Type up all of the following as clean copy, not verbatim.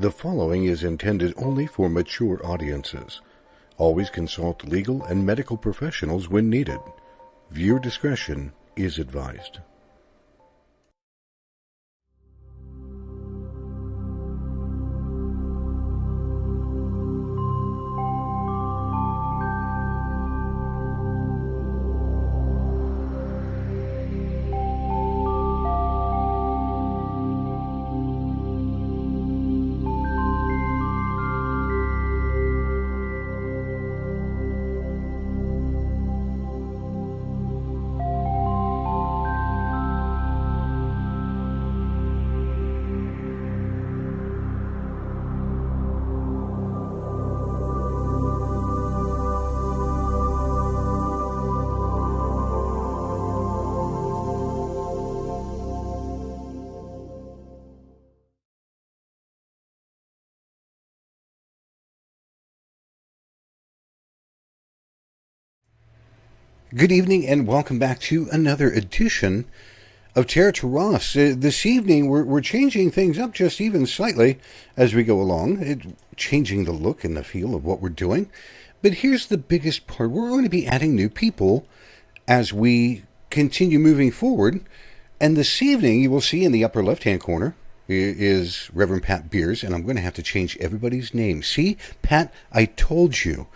The following is intended only for mature audiences. Always consult legal and medical professionals when needed. Viewer discretion is advised. Good evening and welcome back to another edition of Terra Turas. This evening we're changing things up just even slightly as we go along, changing the look and the feel of what we're doing. But here's the biggest part. We're going to be adding new people as we continue moving forward. And this evening you will see in the upper left-hand corner is Reverend Pat Beers, and I'm going to have to change everybody's name. See, Pat, I told you.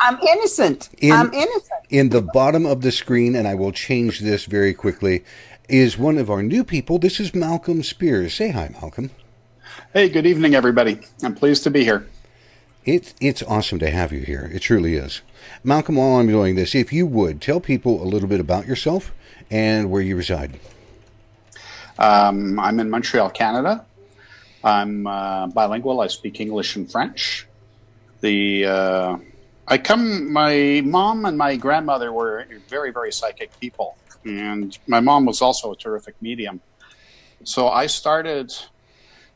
I'm innocent. I'm innocent. In the bottom of the screen, and I will change this very quickly, is one of our new people. This is Malcolm Spears. Say hi, Malcolm. Hey, good evening, everybody. I'm pleased to be here. It's awesome to have you here. It truly is. Malcolm, while I'm doing this, if you would, tell people a little bit about yourself and where you reside. I'm in Montreal, Canada. I'm bilingual. I speak English and French. My mom and my grandmother were very, very psychic people. And my mom was also a terrific medium. So I started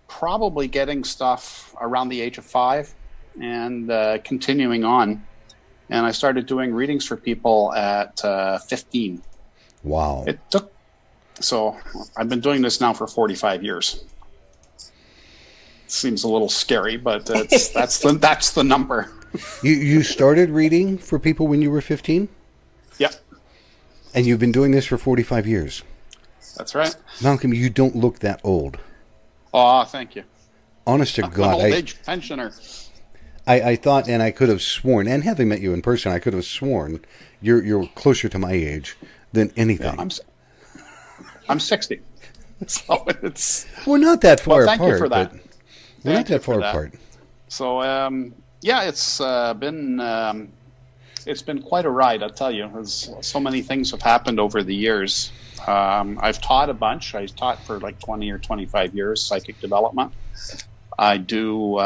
probably getting stuff around the age of 5 and continuing on. And I started doing readings for people at 15. Wow. So I've been doing this now for 45 years. Seems a little scary, but that's the number. You started reading for people when you were 15? Yep. And you've been doing this for 45 years? That's right. Malcolm, you don't look that old. Oh, thank you. Honest to God. I'm an old-age pensioner. I thought, and I could have sworn, and having met you in person, I could have sworn you're closer to my age than anything. Yeah, I'm 60. So we're not that far apart. Thank you for that. We're not that far apart. So, it's been quite a ride, I'll tell you. So many things have happened over the years. I've taught a bunch. I taught for like 20 or 25 years, psychic development. I do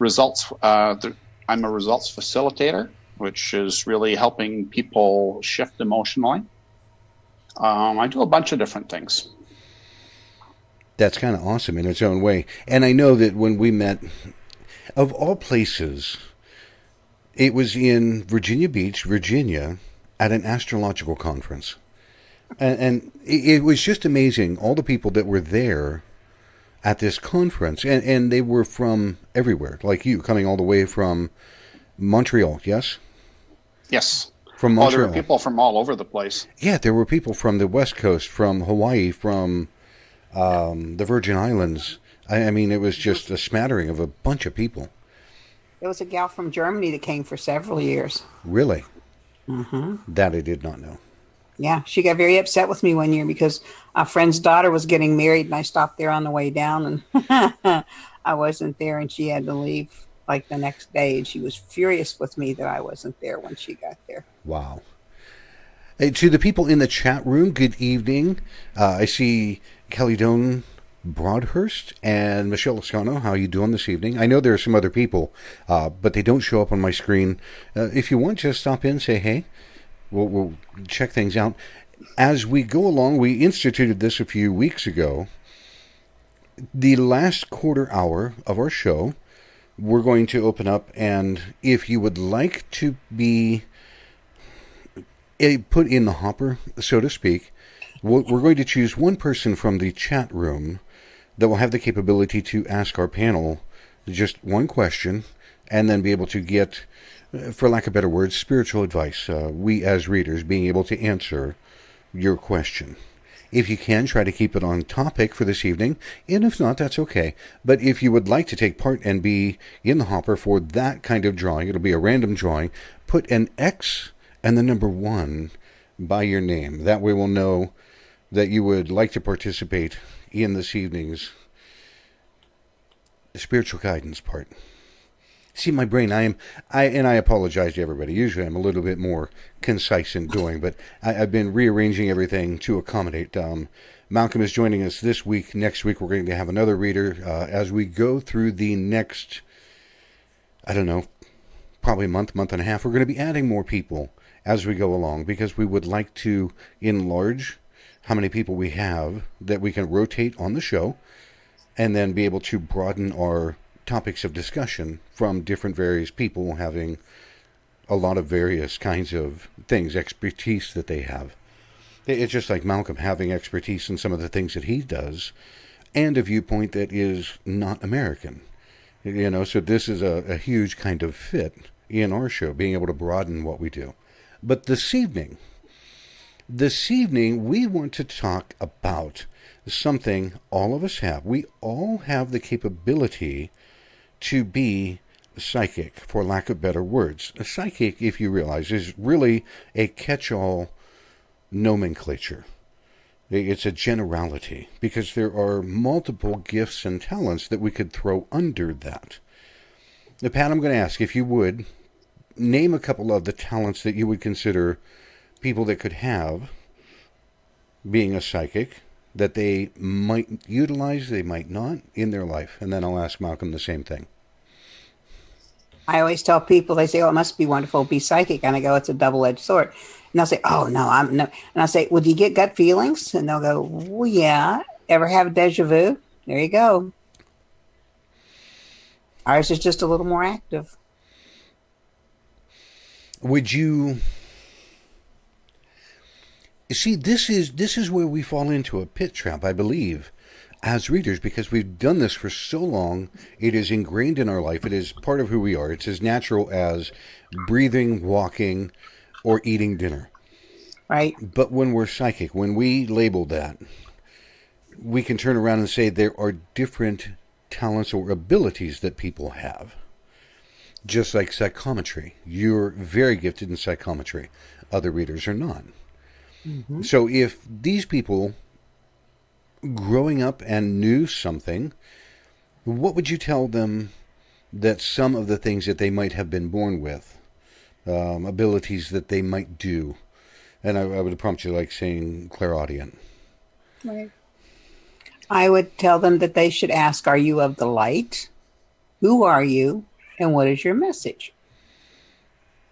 results. I'm a results facilitator, which is really helping people shift emotionally. I do a bunch of different things. That's kind of awesome in its own way. And I know that when we met, of all places, it was in Virginia Beach, Virginia, at an astrological conference. And it was just amazing, all the people that were there at this conference. And they were from everywhere, like you, coming all the way from Montreal, yes? Yes. From Montreal. There were people from all over the place. Yeah, there were people from the West Coast, from Hawaii, from the Virgin Islands. I mean, it was just a smattering of a bunch of people. There was a gal from Germany that came for several years. Really? Mm-hmm. That I did not know. Yeah, she got very upset with me one year because a friend's daughter was getting married, and I stopped there on the way down, and I wasn't there, and she had to leave like the next day, and she was furious with me that I wasn't there when she got there. Wow. Hey, to the people in the chat room, good evening. I see Kelly Doan Broadhurst and Michelle Lascano. How are you doing this evening? I know there are some other people, but they don't show up on my screen. If you want, just stop in, say hey. We'll check things out. As we go along, we instituted this a few weeks ago. The last quarter hour of our show, we're going to open up, and if you would like to be put in the hopper, so to speak, we're going to choose one person from the chat room that will have the capability to ask our panel just one question and then be able to get, for lack of better words, spiritual advice. We as readers being able to answer your question. If you can, try to keep it on topic for this evening, and if not, that's okay. But if you would like to take part and be in the hopper for that kind of drawing, it'll be a random drawing, put an X and the number 1 by your name. That way we'll know that you would like to participate in this evening's spiritual guidance part. See, my brain, I apologize to everybody. Usually I'm a little bit more concise in doing, but I've been rearranging everything to accommodate. Malcolm is joining us this week. Next week we're going to have another reader. As we go through the next, I don't know, probably a month and a half, we're going to be adding more people as we go along, because we would like to enlarge how many people we have that we can rotate on the show, and then be able to broaden our topics of discussion from different various people having a lot of various kinds of things, expertise that they have. It's just like Malcolm having expertise in some of the things that he does, and a viewpoint that is not American. So this is a huge kind of fit in our show, being able to broaden what we do. But this evening we want to talk about something all of us have. We all have the capability to be psychic, for lack of better words. A psychic, if you realize, is really a catch-all nomenclature. It's a generality, because there are multiple gifts and talents that we could throw under that. Now, Pat, I'm going to ask if you would name a couple of the talents that you would consider people that could have being a psychic, that they might utilize, they might not, in their life. And then I'll ask Malcolm the same thing. I always tell people, they say, oh, it must be wonderful to be psychic. And I go, it's a double-edged sword. And they'll say, oh, no, I'm no. And I'll say, well, do you get gut feelings? And they'll go, well, yeah. Ever have deja vu? There you go. Ours is just a little more active. Would you see, this is where we fall into a pit trap, I believe, as readers, because we've done this for so long. It is ingrained in our life. It is part of who we are. It's as natural as breathing, walking, or eating dinner. Right. But when we're psychic, when we label that, we can turn around and say there are different talents or abilities that people have. Just like psychometry. You're very gifted in psychometry. Other readers are not. Mm-hmm. So if these people growing up and knew something, what would you tell them that some of the things that they might have been born with, abilities that they might do? And I would prompt you like saying clairaudient. Right. I would tell them that they should ask, are you of the light? Who are you? And what is your message?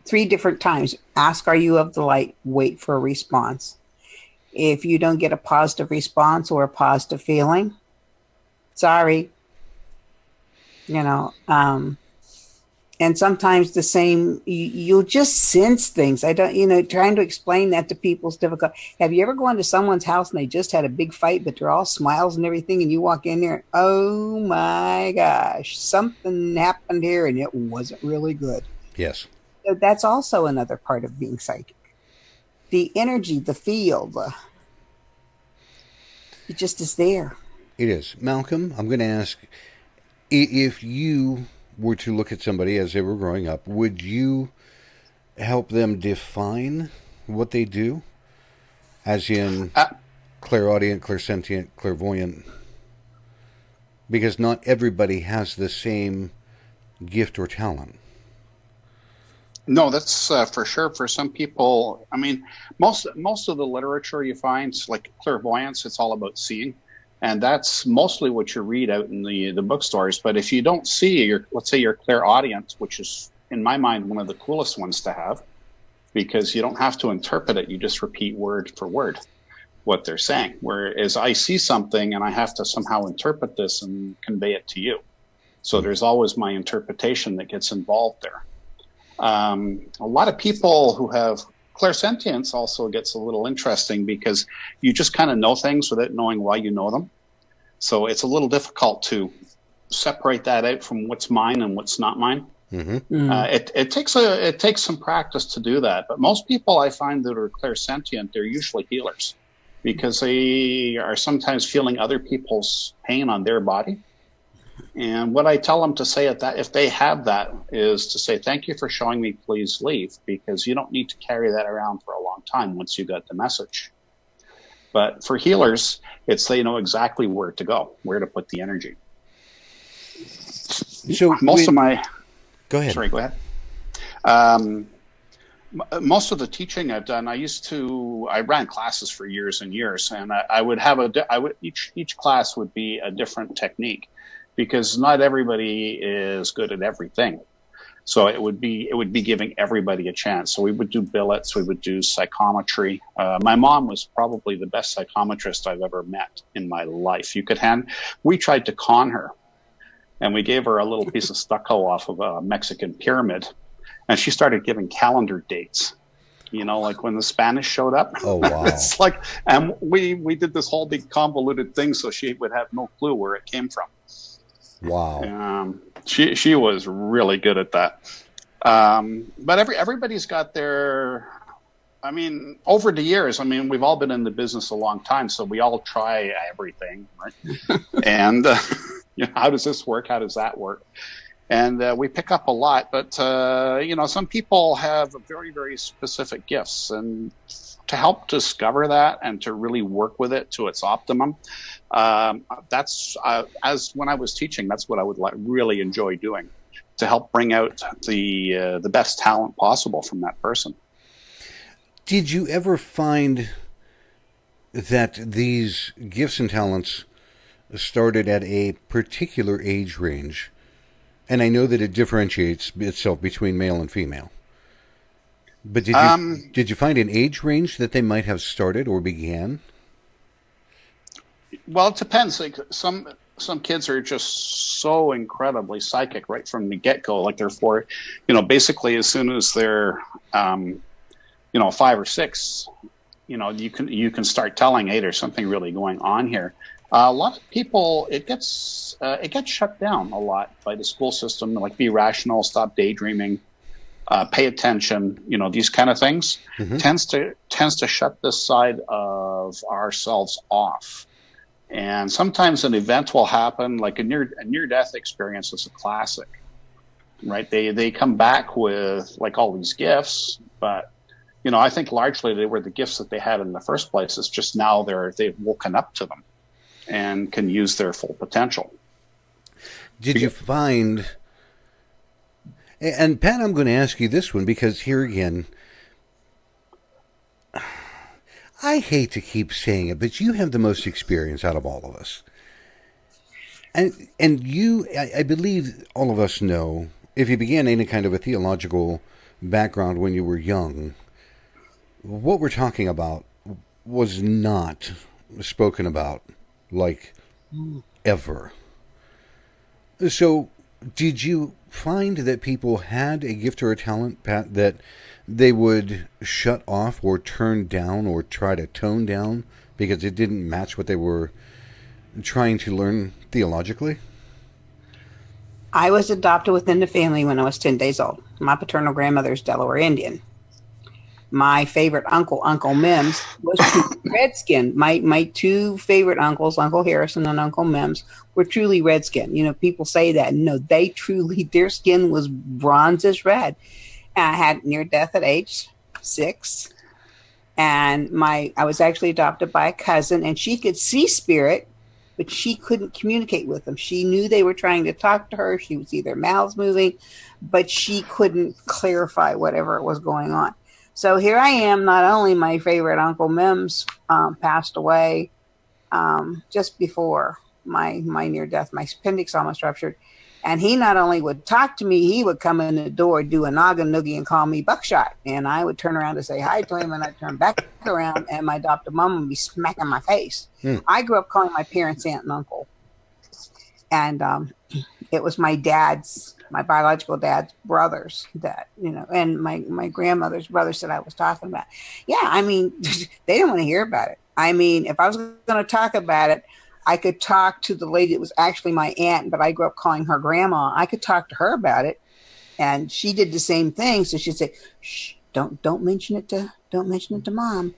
3 different times. Ask, are you of the light? Wait for a response. If you don't get a positive response or a positive feeling, sorry. And sometimes the same, you'll just sense things. Trying to explain that to people is difficult. Have you ever gone to someone's house and they just had a big fight, but they're all smiles and everything, and you walk in there, oh my gosh, something happened here and it wasn't really good. Yes. So that's also another part of being psychic. The energy, the field, it just is there. It is. Malcolm, I'm going to ask, if you were to look at somebody as they were growing up, would you help them define what they do? As in clairaudient, clairsentient, clairvoyant? Because not everybody has the same gift or talent. No, that's for sure. For some people, I mean, most of the literature you find, like clairvoyance, it's all about seeing. And that's mostly what you read out in the bookstores. But if you don't see, let's say your clairaudient, which is, in my mind, one of the coolest ones to have, because you don't have to interpret it. You just repeat word for word what they're saying. Whereas I see something and I have to somehow interpret this and convey it to you. So there's always my interpretation that gets involved there. A lot of people who have clairsentience also gets a little interesting because you just kind of know things without knowing why you know them. So it's a little difficult to separate that out from what's mine and what's not mine. It takes some practice to do that. But most people I find that are clairsentient, they're usually healers, because they are sometimes feeling other people's pain on their body. And what I tell them to say at that, if they have that, is to say, thank you for showing me, please leave, because you don't need to carry that around for a long time once you got the message. But for healers, it's they know exactly where to go, where to put the energy. So Go ahead. Sorry, go ahead. Most of the teaching I've done, I ran classes for years and years, and I would have each class would be a different technique, because not everybody is good at everything. So it would be giving everybody a chance. So we would do billets, we would do psychometry. My mom was probably the best psychometrist I've ever met in my life. We tried to con her, and we gave her a little piece of stucco off of a Mexican pyramid, and she started giving calendar dates. Like when the Spanish showed up. Oh, wow. It's like, and we did this whole big convoluted thing so she would have no clue where it came from. Wow. She was really good at that. But everybody's got their, over the years, we've all been in the business a long time, so we all try everything, right? And how does this work? How does that work? And we pick up a lot, but some people have very, very specific gifts, and to help discover that and to really work with it to its optimum, that's as when I was teaching, that's what I would really enjoy doing, to help bring out the best talent possible from that person. Did you ever find that these gifts and talents started at a particular age range? And I know that it differentiates itself between male and female. But did you find an age range that they might have started or began? Well, it depends. Like some kids are just so incredibly psychic right from the get-go. Like they're basically as soon as they're 5 or 6, you can start telling, hey, there's something really going on here. A lot of people, it gets shut down a lot by the school system. Like, be rational, stop daydreaming, pay attention. These kind of things tends to shut this side of ourselves off. And sometimes an event will happen, like a near-death experience is a classic, right? They come back with like all these gifts, but I think largely they were the gifts that they had in the first place. It's just now they've woken up to them and can use their full potential. Did you find, and Pat, I'm going to ask you this one, because here again, I hate to keep saying it, but you have the most experience out of all of us. And you, I believe all of us know, if you began any kind of a theological background when you were young, what we're talking about was not spoken about like ever. So did you find that people had a gift or a talent, Pat, that they would shut off or turn down or try to tone down because it didn't match what they were trying to learn theologically? I was adopted within the family when I was 10 days old. My paternal grandmother is Delaware Indian. My favorite uncle, Uncle Mims, was truly redskin. My two favorite uncles, Uncle Harrison and Uncle Mims, were truly redskin. People say that. No, they truly, their skin was bronze as red. And I had near death at age 6. And I was actually adopted by a cousin, and she could see spirit, but she couldn't communicate with them. She knew they were trying to talk to her. She would see their mouths moving, but she couldn't clarify whatever was going on. So here I am. Not only my favorite Uncle Mims passed away just before my near death, my appendix almost ruptured. And he not only would talk to me, he would come in the door, do a noggin noogie, and call me Buckshot. And I would turn around to say hi to him, and I'd turn back around, and my adopted mom would be smacking my face. I grew up calling my parents aunt and uncle. And it was my biological dad's brothers that, and my grandmother's brothers that I was talking about. Yeah, they didn't want to hear about it. If I was going to talk about it, I could talk to the lady that was actually my aunt, but I grew up calling her grandma. I could talk to her about it, and she did the same thing. So she'd say, "Shh, don't mention it to mom,"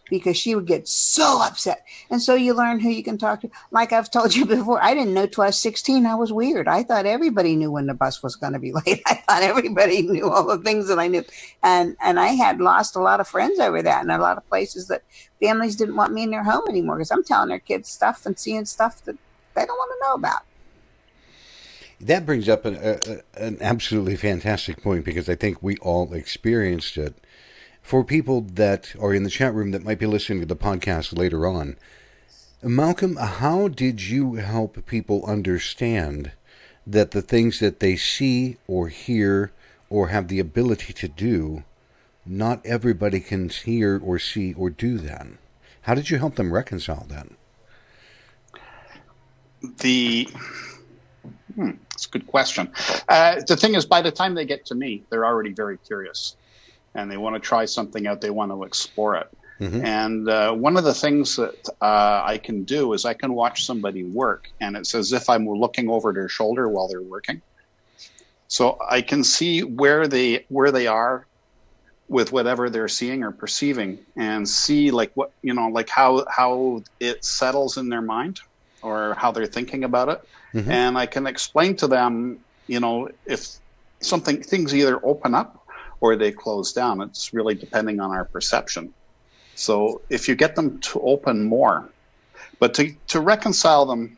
because she would get so upset. And so you learn who you can talk to. Like I've told you before, I didn't know till I was 16 I was weird. I thought everybody knew when the bus was going to be late. I thought everybody knew all the things that I knew. And I had lost a lot of friends over that, and a lot of places that families didn't want me in their home anymore because I'm telling their kids stuff and seeing stuff that they don't want to know about. That brings up an absolutely fantastic point, because I think we all experienced it. For people that are in the chat room that might be listening to the podcast later on, Malcolm, how did you help people understand that the things that they see or hear or have the ability to do, not everybody can hear or see or do that? How did you help them reconcile that? That's a good question. The thing is, by the time they get to me, they're already very curious, and they want to try something out. They want to explore it. Mm-hmm. And one of the things that I can do is I can watch somebody work, and it's as if I'm looking over their shoulder while they're working. So I can see where they are with whatever they're seeing or perceiving, and see like what, like how it settles in their mind or how they're thinking about it. Mm-hmm. And I can explain to them, if things either open up or they close down. It's really depending on our perception. So if you get them to open more, but to reconcile them,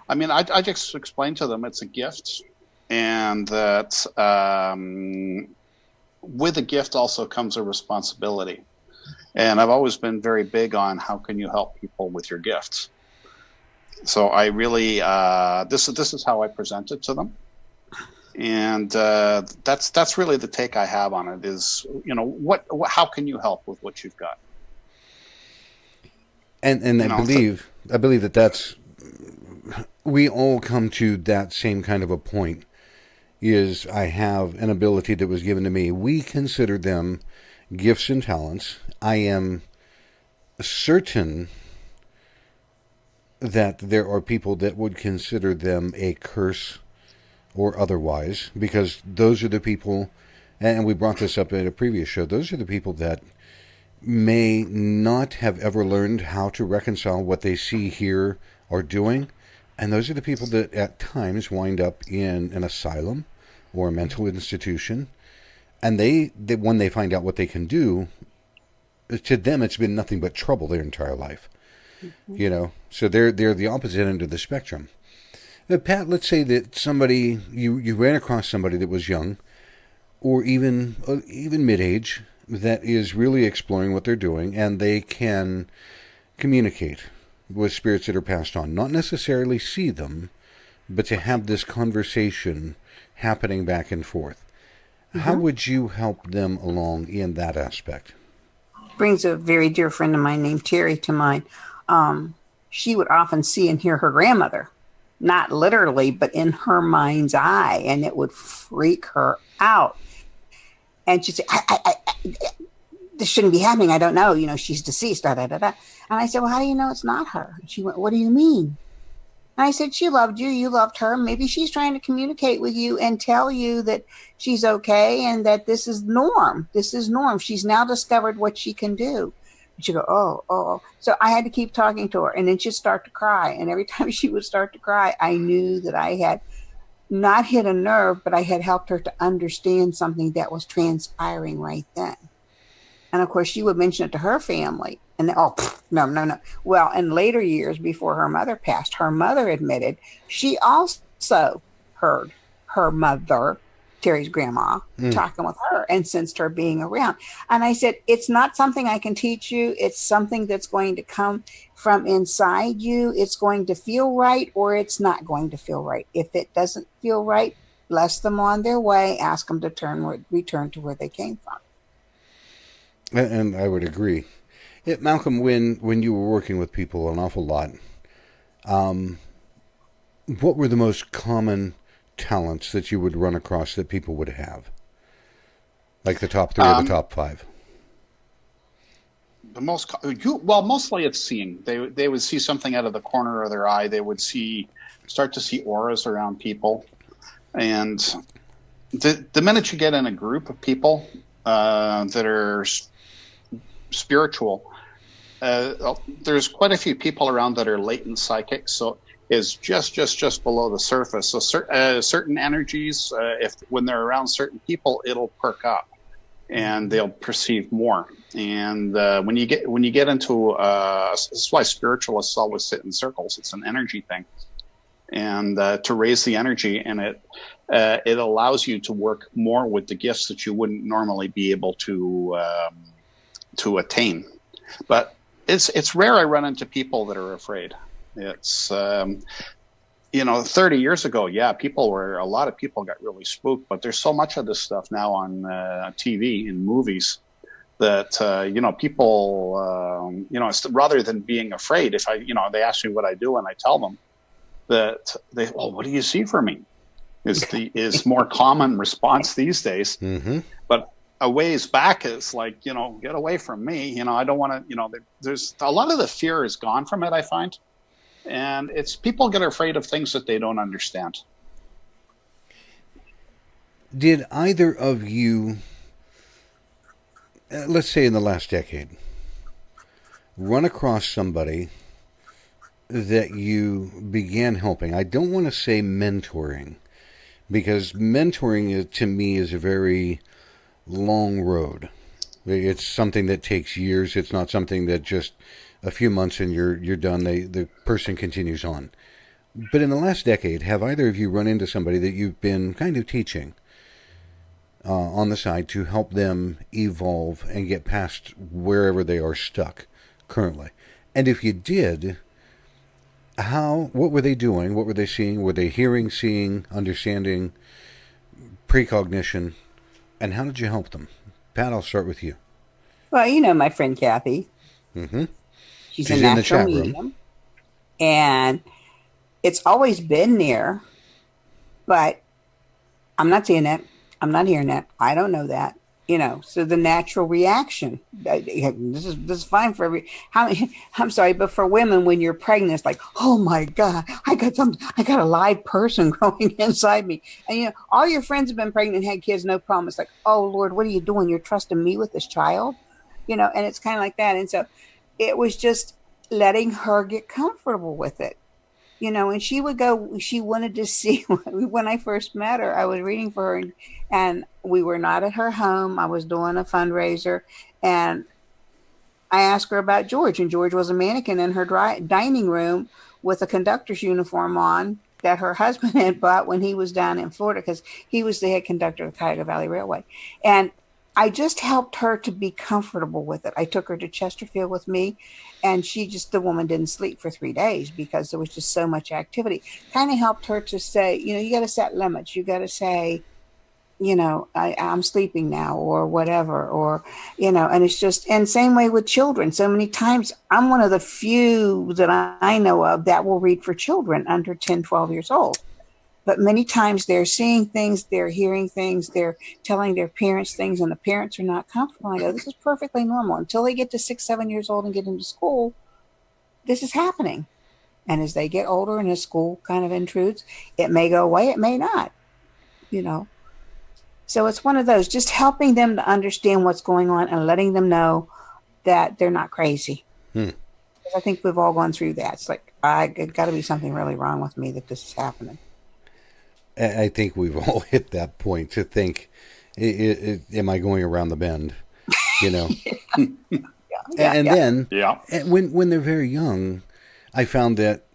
I mean, I just explain to them it's a gift, and that with a gift also comes a responsibility. And I've always been very big on how can you help people with your gifts. So I really, this is how I present it to them. And that's really the take I have on it is, how can you help with what you've got? And I believe that's, we all come to that same kind of a point, is I have an ability that was given to me. We consider them gifts and talents. I am certain that there are people that would consider them a curse or otherwise, because those are the people, and we brought this up in a previous show, those are the people that may not have ever learned how to reconcile what they see, hear, or doing, and those are the people that at times wind up in an asylum or a mental institution, and they when they find out what they can do, to them it's been nothing but trouble their entire life. Mm-hmm. So they're the opposite end of the spectrum. Pat, let's say that somebody, you ran across somebody that was young, or even mid-age, that is really exploring what they're doing, and they can communicate with spirits that are passed on. Not necessarily see them, but to have this conversation happening back and forth. Mm-hmm. How would you help them along in that aspect? Brings a very dear friend of mine named Terry to mind. She would often see and hear her grandmother, not literally, but in her mind's eye, and it would freak her out. And she'd say, I this shouldn't be happening. I don't know. She's deceased. Da, da, da, da. And I said, well, how do you know it's not her? And she went, what do you mean? And I said, she loved you. You loved her. Maybe she's trying to communicate with you and tell you that she's okay and that this is norm. This is norm. She's now discovered what she can do. And she'd go, oh. So I had to keep talking to her. And then she'd start to cry. And every time she would start to cry, I knew that I had not hit a nerve, but I had helped her to understand something that was transpiring right then. And of course, she would mention it to her family. And no. Well, in later years, before her mother passed, her mother admitted she also heard her mother, Terry's grandma, talking with her and sensed her being around. And I said, it's not something I can teach you. It's something that's going to come from inside you. It's going to feel right or it's not going to feel right. If it doesn't feel right, bless them on their way. Ask them to return to where they came from. And I would agree. Malcolm, when you were working with people an awful lot, what were the most common talents that you would run across that people would have? Like the top 3 or the top 5? Mostly it's seeing. They would see something out of the corner of their eye. They would start to see auras around people, and the minute you get in a group of people that are spiritual, there's quite a few people around that are latent psychics. So is just below the surface. So certain energies, when they're around certain people, it'll perk up, and they'll perceive more. And when you get into that's why spiritualists always sit in circles. It's an energy thing, and to raise the energy, and it allows you to work more with the gifts that you wouldn't normally be able to attain. But it's rare I run into people that are afraid. It's 30 years ago, a lot of people got really spooked, but there's so much of this stuff now on TV and movies that people rather than being afraid, if they ask me what I do and I tell them that what do you see for me is more common response these days. Mm-hmm. But a ways back is like, get away from me. I don't want to, there's a lot of the fear is gone from it, I find. And it's people get afraid of things that they don't understand. Did either of you, let's say in the last decade, run across somebody that you began helping? I don't want to say mentoring, because mentoring to me is a very long road. It's something that takes years. It's not something that just a few months and you're done. The person continues on. But in the last decade, have either of you run into somebody that you've been kind of teaching on the side to help them evolve and get past wherever they are stuck currently? And if you did, what were they doing? What were they seeing? Were they hearing, seeing, understanding, precognition? And how did you help them? Pat, I'll start with you. Well, my friend Kathy. Mm-hmm. She's a natural medium. And it's always been there, but I'm not seeing it. I'm not hearing that. I don't know that. So the natural reaction, this is fine for I'm sorry, but for women, when you're pregnant, it's like, oh my God, I got a live person growing inside me. And all your friends have been pregnant and had kids, no problem. It's like, oh Lord, what are you doing? You're trusting me with this child, and it's kind of like that. And so it was just letting her get comfortable with it. And she wanted to see, when I first met her, I was reading for her and we were not at her home. I was doing a fundraiser and I asked her about George, and George was a mannequin in her dining room with a conductor's uniform on that her husband had bought when he was down in Florida, because he was the head conductor of the Cuyahoga Valley Railway. And I just helped her to be comfortable with it. I took her to Chesterfield with me, and the woman didn't sleep for 3 days because there was just so much activity. Kind of helped her to say, you got to set limits. You got to say, I'm sleeping now or whatever, or, and it's just, and same way with children. So many times I'm one of the few that I know of that will read for children under 10, 12 years old. But many times they're seeing things, they're hearing things, they're telling their parents things, and the parents are not comfortable. I go, this is perfectly normal. Until they get to 6, 7 years old and get into school, this is happening. And as they get older and as school kind of intrudes, it may go away, it may not, So it's one of those, just helping them to understand what's going on and letting them know that they're not crazy. I think we've all gone through that. It's like, it got to be something really wrong with me that this is happening. I think we've all hit that point to think, am I going around the bend? And then when they're very young, I found that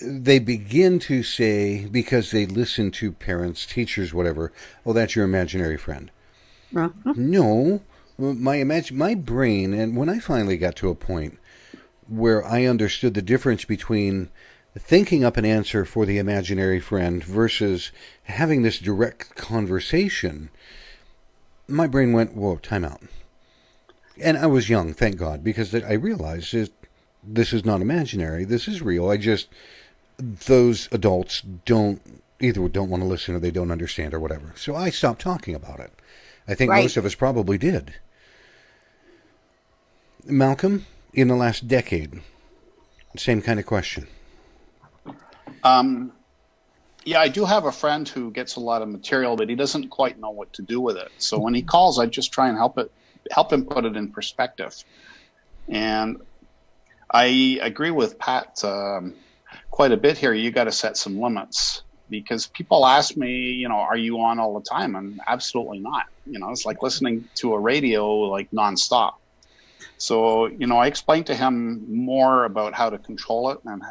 they begin to say, because they listen to parents, teachers, whatever, oh, that's your imaginary friend. Mm-hmm. No, my brain, and when I finally got to a point where I understood the difference between thinking up an answer for the imaginary friend versus having this direct conversation, my brain went, whoa, time out. And I was young, thank God, because I realized this is not imaginary, this is real. Those adults either don't want to listen or they don't understand or whatever. So I stopped talking about it. I think most of us probably did. Malcolm, in the last decade, same kind of question. Um, yeah, I do have a friend who gets a lot of material, but he doesn't quite know what to do with it. So when he calls, I just try and help him put it in perspective. And I agree with Pat quite a bit here. You got to set some limits because people ask me, are you on all the time? And absolutely not. It's like listening to a radio like nonstop. So, I explained to him more about how to control it, and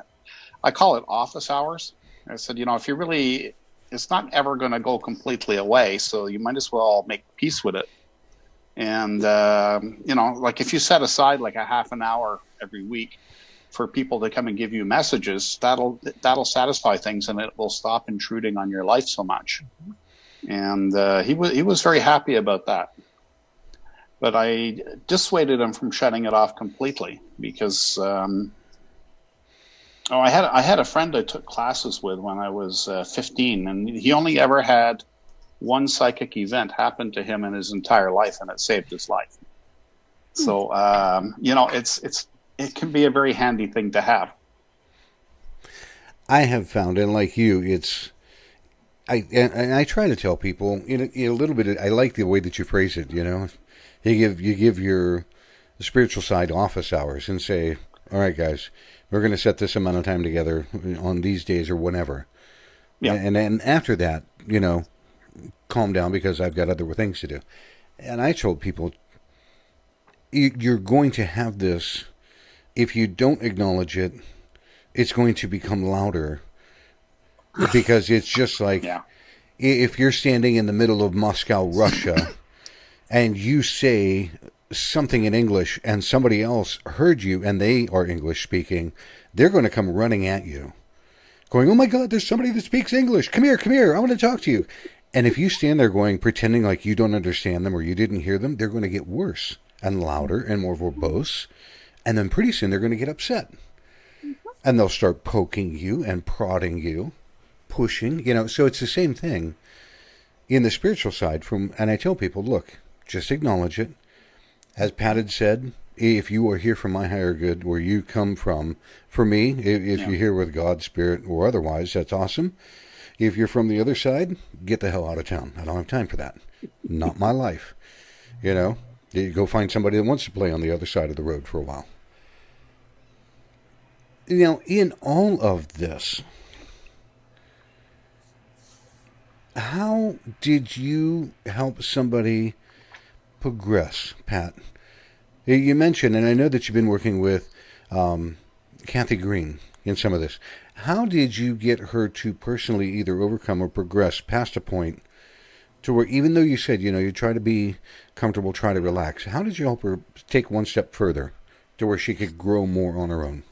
I call it office hours. I said, if you really, it's not ever going to go completely away, so you might as well make peace with it. And, like if you set aside like a half an hour every week for people to come and give you messages, that'll satisfy things, and it will stop intruding on your life so much. And he was very happy about that. But I dissuaded him from shutting it off completely because I had a friend I took classes with when I was 15, and he only ever had one psychic event happen to him in his entire life, and it saved his life. So it can be a very handy thing to have. I have found, and like you, I try to tell people in a little bit. I like the way that you phrase it. You give your spiritual side office hours and say, all right, guys, we're going to set this amount of time together on these days or whenever. Yeah. And then after that, calm down because I've got other things to do. And I told people, you're going to have this. If you don't acknowledge it, it's going to become louder because it's just like if you're standing in the middle of Moscow, Russia, and you say something in English and somebody else heard you and they are English speaking, they're going to come running at you going, oh my God, there's somebody that speaks English. Come here. I want to talk to you. And if you stand there pretending like you don't understand them or you didn't hear them, they're going to get worse and louder and more verbose. And then pretty soon they're going to get upset. And they'll start poking you and prodding you, pushing, so it's the same thing in the spiritual side and I tell people, look, just acknowledge it. As Pat had said, if you are here for my higher good, where you come from, for me, if you're here with God, Spirit, or otherwise, that's awesome. If you're from the other side, get the hell out of town. I don't have time for that. Not my life. You go find somebody that wants to play on the other side of the road for a while. In all of this, how did you help somebody progress, Pat? You mentioned, and I know that you've been working with Kathy Green in some of this. How did you get her to personally either overcome or progress past a point to where, even though you said, you try to be comfortable, try to relax, how did you help her take one step further to where she could grow more on her own?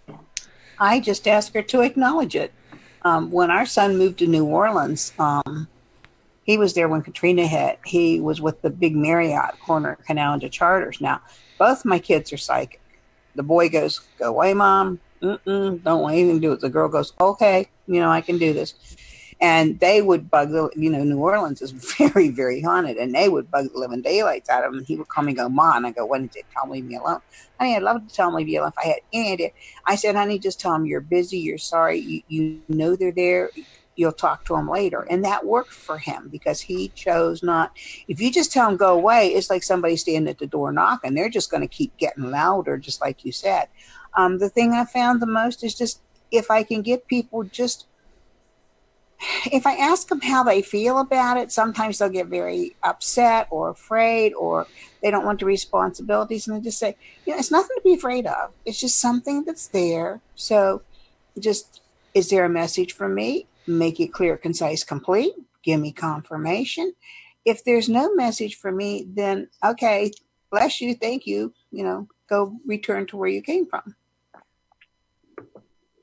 I just asked her to acknowledge it. When our son moved to New Orleans, he was there when Katrina hit. He was with the big Marriott corner canal into charters. Now, both my kids are psychic. The boy goes, go away, Mom. Don't want anything to do with it. The girl goes, okay, I can do this. And they would bug New Orleans is very, very haunted, and they would bug the living daylights out of him. And he would call me and go, Ma, and I go, what did you tell him, leave me alone? Honey, I'd love to tell him, leave you alone if I had any idea. I said, honey, just tell him you're busy, you're sorry, you know they're there, you'll talk to him later. And that worked for him because he chose not. If you just tell him go away, it's like somebody standing at the door knocking. They're just going to keep getting louder, just like you said. The thing I found the most is just if I can get people if I ask them how they feel about it, sometimes they'll get very upset or afraid or they don't want the responsibilities. And I just say, it's nothing to be afraid of. It's just something that's there. So just, is there a message from me? Make it clear, concise, complete. Give me confirmation. If there's no message for me, then okay, bless you, thank you, go return to where you came from.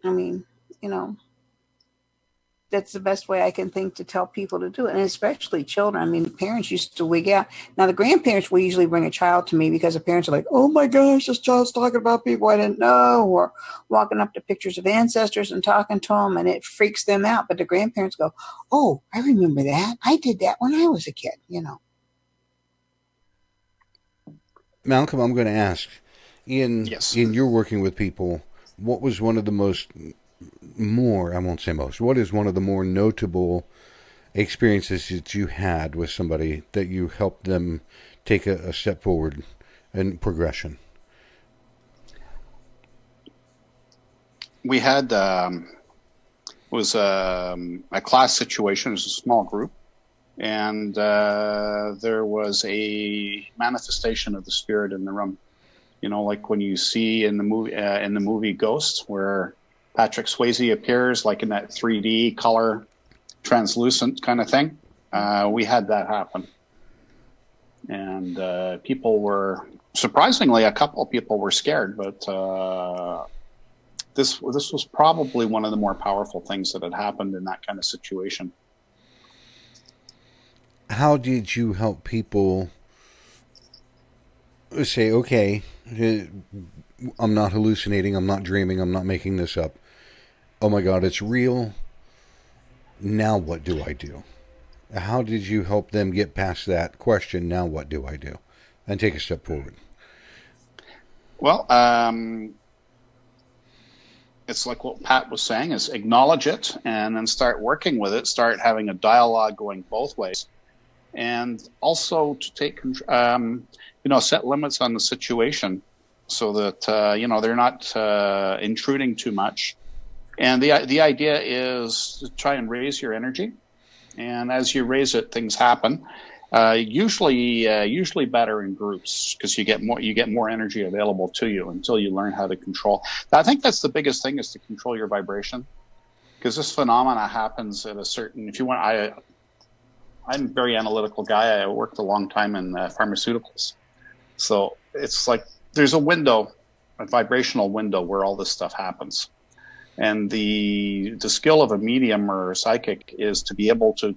I mean, that's the best way I can think to tell people to do it, and especially children. I mean, parents used to wig out. Now, the grandparents will usually bring a child to me because the parents are like, oh my gosh, this child's talking about people I didn't know, or walking up to pictures of ancestors and talking to them, and it freaks them out. But the grandparents go, oh, I remember that. I did that when I was a kid, Malcolm, I'm going to ask, Yes. in your working with people, what was one of the I won't say most, what is one of the more notable experiences that you had with somebody that you helped them take a step forward in progression? We had was a class situation. It was a small group, and there was a manifestation of the spirit in the room. You know, like when you see in the movie Ghost, where Patrick Swayze appears, like in that 3D color, translucent kind of thing. We had that happen, and people were surprisingly, a couple of people were scared, but this was probably one of the more powerful things that had happened in that kind of situation. How did you help people say, okay, I'm not hallucinating, I'm not dreaming, I'm not making this up. Oh my God, it's real. Now what do I do? How did you help them get past that question, now what do I do? And take a step forward? Well, it's like what Pat was saying, is acknowledge it and then start working with it, start having a dialogue going both ways. And also to take, set limits on the situation so that, they're not intruding too much. And the idea is to try and raise your energy. And as you raise it, things happen. Usually better in groups, because you get more energy available to you until you learn how to control. I think that's the biggest thing, is to control your vibration, because this phenomena happens at a certain. If you want, I'm a very analytical guy. I worked a long time in pharmaceuticals, so it's like there's a vibrational window where all this stuff happens. And the skill of a medium or a psychic is to be able to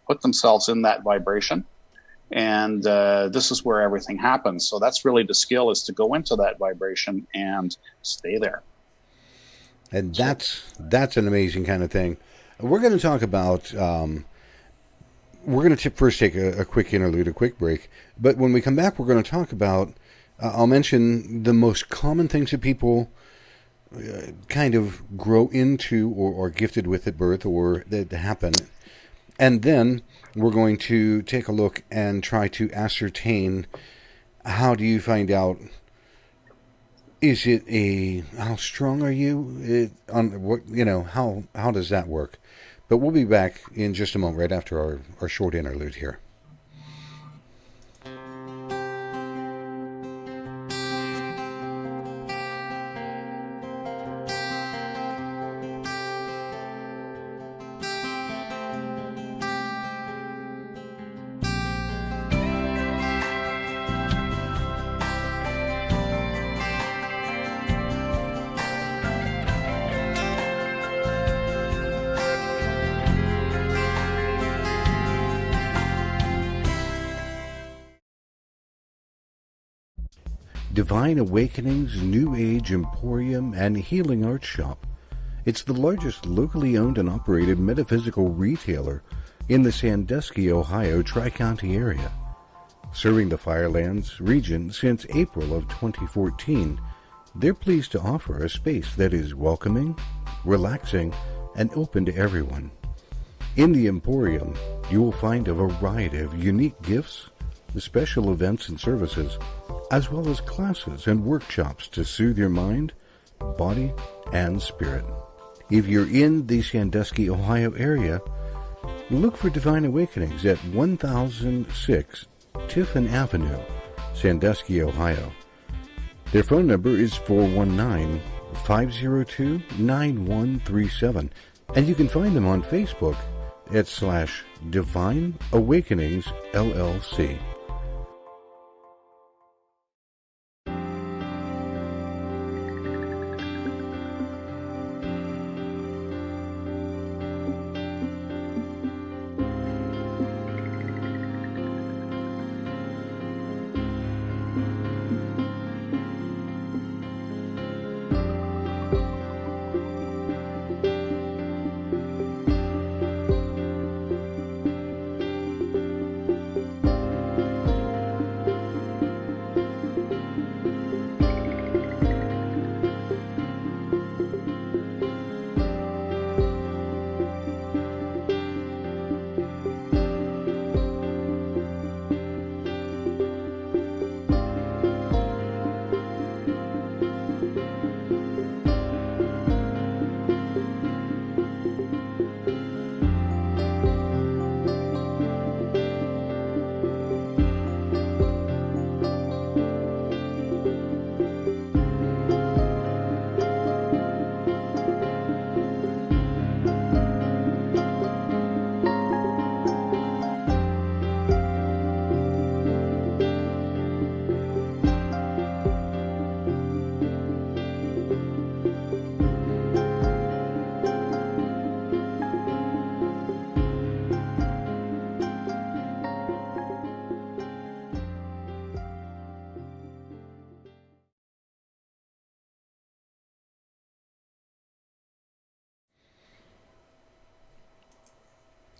put themselves in that vibration. And this is where everything happens. So that's really the skill, is to go into that vibration and stay there. And that's an amazing kind of thing. We're going to talk about, we're going to first take a quick interlude, a quick break. But when we come back, we're going to talk about, I'll mention the most common things that people kind of grow into or gifted with at birth, or that happen. And then we're going to take a look and try to ascertain, how do you find out, is it how strong are you? How does that work? But we'll be back in just a moment, right after our short interlude here. Divine Awakening's New Age Emporium and Healing Arts Shop. It's the largest locally owned and operated metaphysical retailer in the Sandusky, Ohio Tri-County area. Serving the Firelands region since April of 2014, they're pleased to offer a space that is welcoming, relaxing, and open to everyone. In the Emporium, you will find a variety of unique gifts, special events and services, as well as classes and workshops to soothe your mind, body, and spirit. If you're in the Sandusky, Ohio area, look for Divine Awakenings at 1006 Tiffin Avenue, Sandusky, Ohio. Their phone number is 419-502-9137, and you can find them on Facebook at /Divine Awakenings LLC.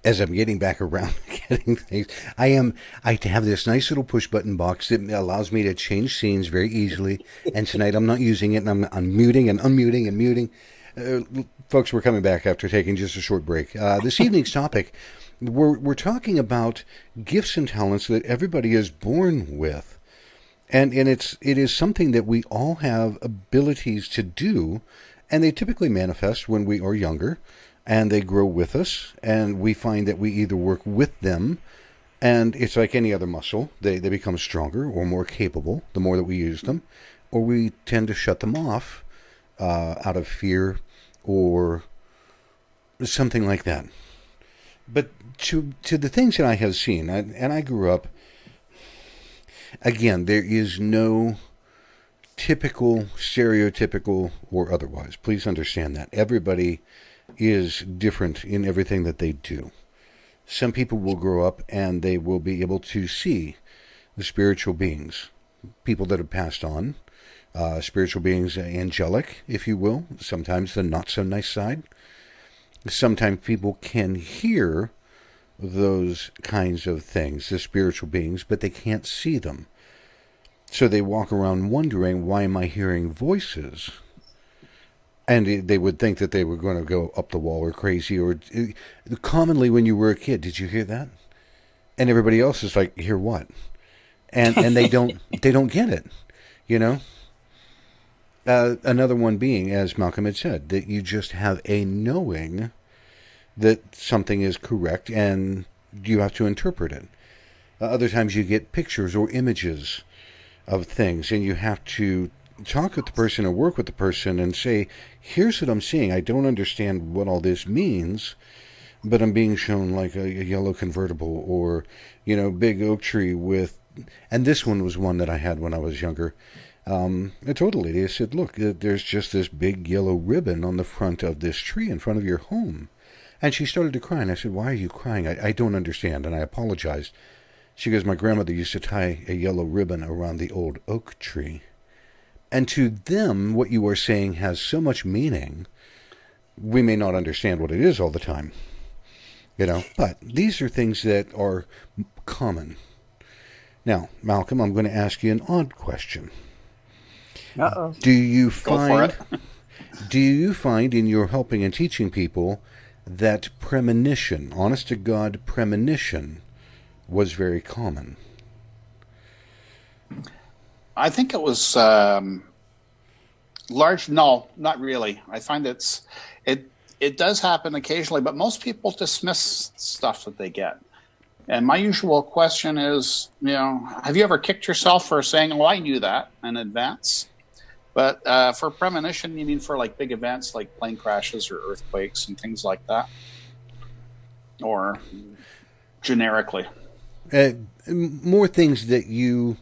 as I'm getting back around getting things. I have this nice little push button box that allows me to change scenes very easily. And tonight I'm not using it, and I'm muting and unmuting and muting. Folks, we're coming back after taking just a short break. This evening's topic, we're talking about gifts and talents that everybody is born with. And it is something that we all have abilities to do, and they typically manifest when we are younger, and they grow with us, and we find that we either work with them, and it's like any other muscle. They become stronger or more capable the more that we use them, or we tend to shut them off out of fear or something like that. But to the things that I have seen, and I grew up, again, there is no typical, stereotypical, or otherwise. Please understand that. Everybody is different in everything that they do. Some people will grow up and they will be able to see the spiritual beings, people that have passed on, spiritual beings, angelic, if you will, sometimes the not so nice side. Sometimes people can hear those kinds of things, the spiritual beings, but they can't see them. So they walk around wondering, why am I hearing voices? And they would think that they were going to go up the wall or crazy. Or commonly when you were a kid, did you hear that? And everybody else is like, hear what? And they don't get it, you know? Another one being, as Malcolm had said, that you just have a knowing that something is correct and you have to interpret it. Other times you get pictures or images of things and you have to talk with the person or work with the person and say, here's what I'm seeing. I don't understand what all this means, but I'm being shown like a yellow convertible or, big oak tree with, and this one was one that I had when I was younger. I told a lady, I said, look, there's just this big yellow ribbon on the front of this tree in front of your home. And she started to cry, and I said, why are you crying? I don't understand, and I apologized. She goes, my grandmother used to tie a yellow ribbon around the old oak tree. And to them, what you are saying has so much meaning, we may not understand what it is all the time. But these are things that are common. Now, Malcolm, I'm going to ask you an odd question. Uh-oh. Do you find in your helping and teaching people that premonition, honest to God premonition, was very common? I think it was large. No, not really. I find it does happen occasionally, but most people dismiss stuff that they get. And my usual question is, have you ever kicked yourself for saying, "Oh, I knew that in advance"? But for premonition, you mean for like big events like plane crashes or earthquakes and things like that, or generically? More things that you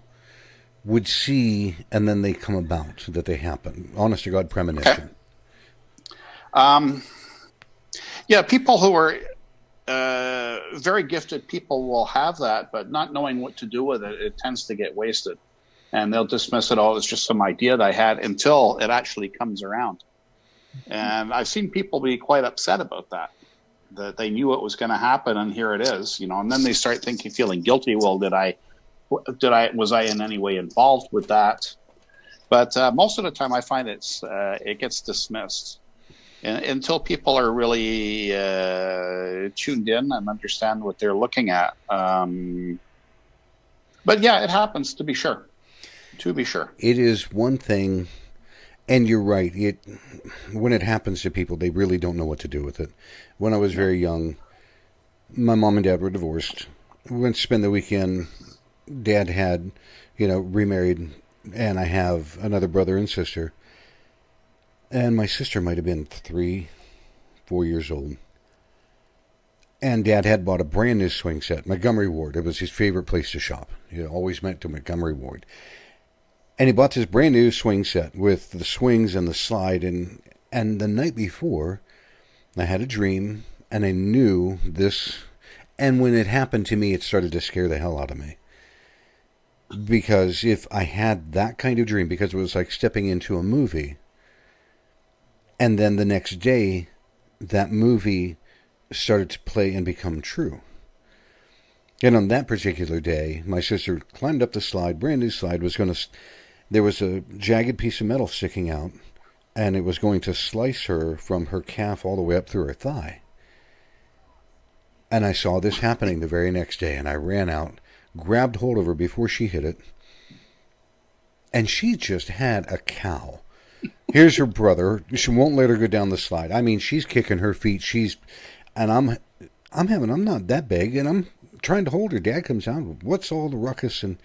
would see and then they come about, that they happen. Honest to God premonition. Okay. Yeah, people who are very gifted people will have that, but not knowing what to do with it, it tends to get wasted. And they'll dismiss it, oh, it's just some idea that I had, until it actually comes around. And I've seen people be quite upset about that they knew it was going to happen, and here it is, and then they start feeling guilty. Well, was I in any way involved with that? But most of the time I find it gets dismissed until people are really tuned in and understand what they're looking at. But yeah, it happens, to be sure. It is one thing, and you're right. When it happens to people, they really don't know what to do with it. When I was very young, my mom and dad were divorced. We went to spend the weekend. Dad had, remarried, and I have another brother and sister. And my sister might have been 3, 4 years old. And Dad had bought a brand new swing set, Montgomery Ward. It was his favorite place to shop. He always went to Montgomery Ward. And he bought this brand new swing set with the swings and the slide. And the night before, I had a dream, and I knew this. And when it happened to me, it started to scare the hell out of me. Because if I had that kind of dream, because it was like stepping into a movie, and then the next day, that movie started to play and become true. And on that particular day, my sister climbed up the slide, brand new slide, there was a jagged piece of metal sticking out, and it was going to slice her from her calf all the way up through her thigh. And I saw this happening the very next day, and I ran out, grabbed hold of her before she hit it, and she just had a cow. Here's her brother. She won't let her go down the slide. I mean, she's kicking her feet. I'm not that big, and I'm trying to hold her. Dad comes out. What's all the ruckus? And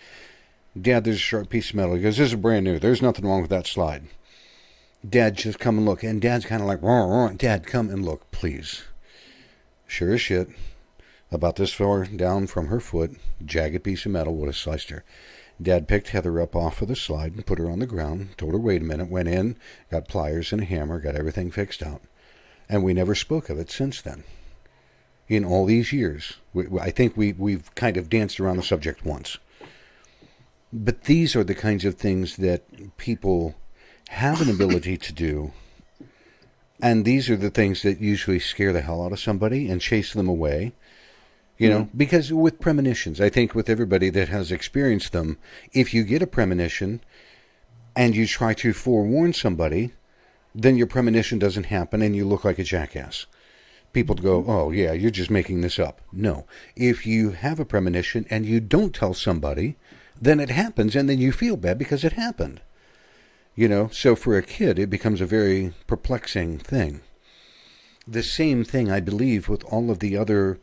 Dad, there's a sharp piece of metal. He goes, this is brand new. There's nothing wrong with that slide. Dad, just come and look. And Dad's kind of like, rah. Dad, come and look, please. Sure as shit, about this far down from her foot, jagged piece of metal would have sliced her. Dad picked Heather up off of the slide and put her on the ground, told her, wait a minute, went in, got pliers and a hammer, got everything fixed out. And we never spoke of it since then. In all these years, I think we've kind of danced around the subject once. But these are the kinds of things that people have an ability to do. And these are the things that usually scare the hell out of somebody and chase them away. You know, because with premonitions, I think with everybody that has experienced them, if you get a premonition and you try to forewarn somebody, then your premonition doesn't happen and you look like a jackass. People go, oh, yeah, you're just making this up. No. If you have a premonition and you don't tell somebody, then it happens and then you feel bad because it happened. You know, so for a kid, it becomes a very perplexing thing. The same thing, I believe, with all of the other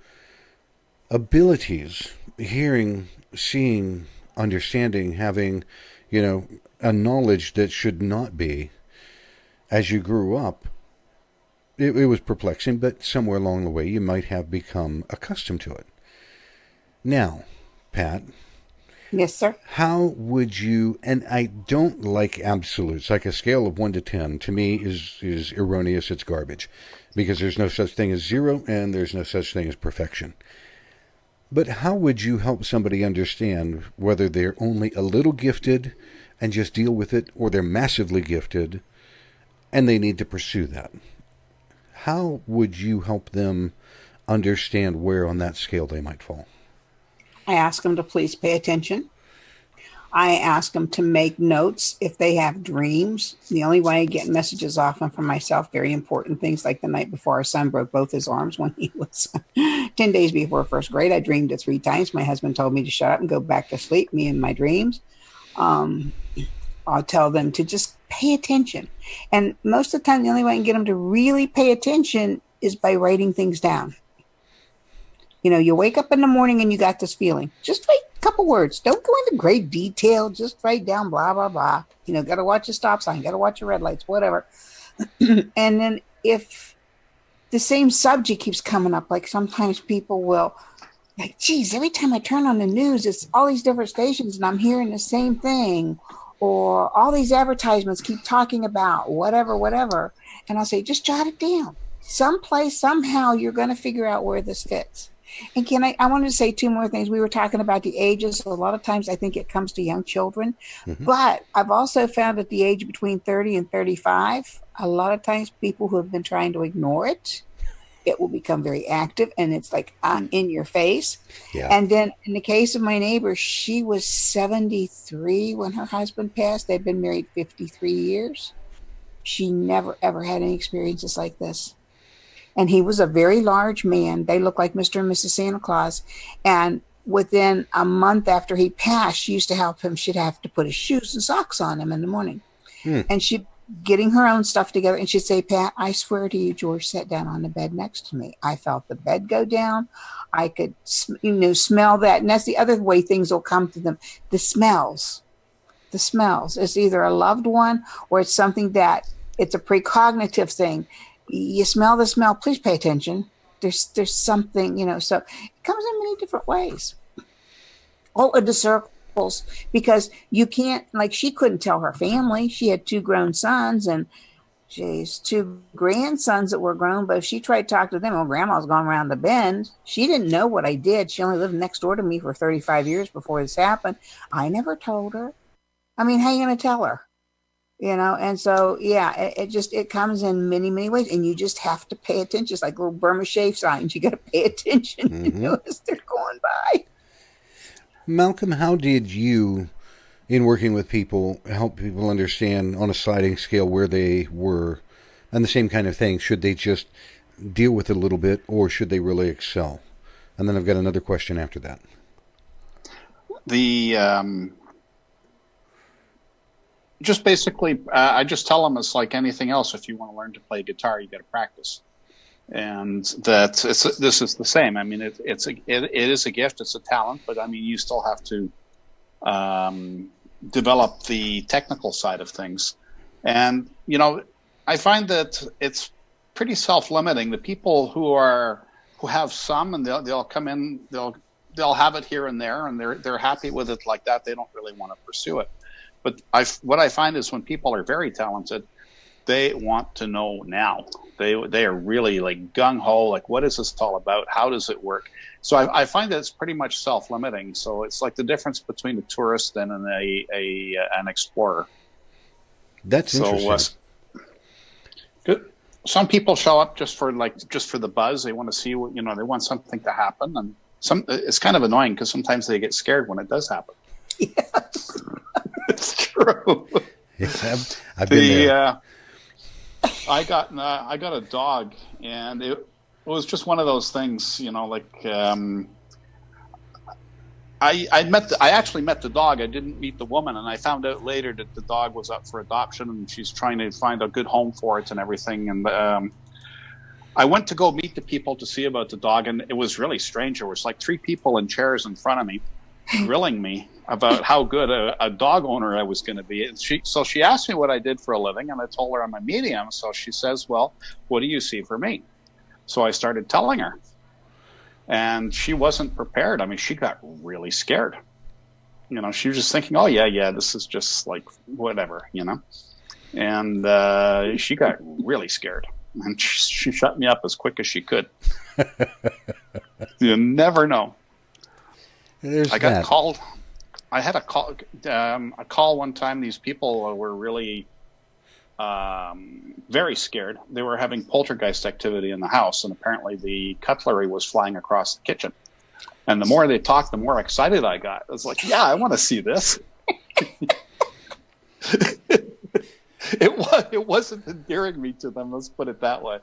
abilities, hearing, seeing, understanding, having, you know, a knowledge that should not be. As you grew up, it was perplexing, but somewhere along the way you might have become accustomed to it. Now, Pat. Yes, sir. How would you, and I don't like absolutes, like a scale of 1 to 10, to me is erroneous, it's garbage. Because there's no such thing as 0, and there's no such thing as perfection. But how would you help somebody understand whether they're only a little gifted and just deal with it, or they're massively gifted and they need to pursue that? How would you help them understand where on that scale they might fall? I ask them to please pay attention. I ask them to make notes if they have dreams. The only way I get messages often from myself, very important things, like the night before our son broke both his arms when he was 10 days before first grade. I dreamed it 3 times. My husband told me to shut up and go back to sleep, me and my dreams. I'll tell them to just pay attention. And most of the time, the only way I can get them to really pay attention is by writing things down. You know, you wake up in the morning and you got this feeling. Just write a couple words. Don't go into great detail. Just write down blah, blah, blah. You know, got to watch a stop sign, got to watch your red lights, whatever. And then if the same subject keeps coming up, like sometimes people will, like, geez, every time I turn on the news, it's all these different stations and I'm hearing the same thing. Or all these advertisements keep talking about whatever. And I'll say, just jot it down. Someplace, somehow, you're going to figure out where this fits. And I wanted to say 2 more things. We were talking about the ages. A lot of times I think it comes to young children. Mm-hmm. But I've also found at the age between 30 and 35, a lot of times people who have been trying to ignore it, it will become very active and it's like in your face. Yeah. And then in the case of my neighbor, she was 73 when her husband passed. They'd been married 53 years. She never, ever had any experiences like this. And he was a very large man. They looked like Mr. and Mrs. Santa Claus. And within a month after he passed, she used to help him. She'd have to put his shoes and socks on him in the morning. And she'd getting her own stuff together. And she'd say, Pat, I swear to you, George sat down on the bed next to me. I felt the bed go down. I could, smell that. And that's the other way things will come to them. The smells. It's either a loved one or it's something that it's a precognitive thing. You smell the smell, please pay attention. There's something, so it comes in many different ways. Oh, the circles, because you can't, like she couldn't tell her family. She had 2 grown sons and she's 2 grandsons that were grown, but if she tried to talk to them, well, grandma's gone around the bend. She didn't know what I did. She only lived next door to me for 35 years before this happened. I never told her. I mean, how are you going to tell her? And so yeah, it comes in many, many ways, and you just have to pay attention. It's like little Burma shave signs. You got to pay attention, Hmm. as they're going by. Malcolm, how did you, in working with people, help people understand on a sliding scale where they were, and the same kind of thing? Should they just deal with it a little bit, or should they really excel? And then I've got another question after that. The just basically, I just tell them it's like anything else. If you want to learn to play guitar, you got to practice, and this is the same. I mean, it is a gift, it's a talent, but I mean, you still have to develop the technical side of things. And I find that it's pretty self-limiting. The people who have some, and they'll come in, they'll have it here and there, and they're happy with it like that. They don't really want to pursue it. But what I find is when people are very talented, they want to know now. They are really like gung ho, like what is this all about? How does it work? So I find that it's pretty much self-limiting. So it's like the difference between a tourist and an explorer. That's interesting. Good. Some people show up just for the buzz. They want to see what they want something to happen, and it's kind of annoying because sometimes they get scared when it does happen. Yes. It's true. Yeah, I've been there. I got a dog, and it was just one of those things, I actually met the dog. I didn't meet the woman, and I found out later that the dog was up for adoption, and she's trying to find a good home for it and everything. And I went to go meet the people to see about the dog, and it was really strange. There was like 3 people in chairs in front of me, grilling me about how good a dog owner I was going to be. And she asked me what I did for a living, and I told her I'm a medium. So she says, "Well, what do you see for me?" So I started telling her, and she wasn't prepared. I mean, she got really scared. She was just thinking, "Oh yeah, this is just like whatever," And she got really scared, and she shut me up as quick as she could. You never know. I got called. I had a call one time. These people were really very scared. They were having poltergeist activity in the house, and apparently the cutlery was flying across the kitchen. And the more they talked, the more excited I got. I was like, "Yeah, I want to see this." It wasn't endearing me to them. Let's put it that way.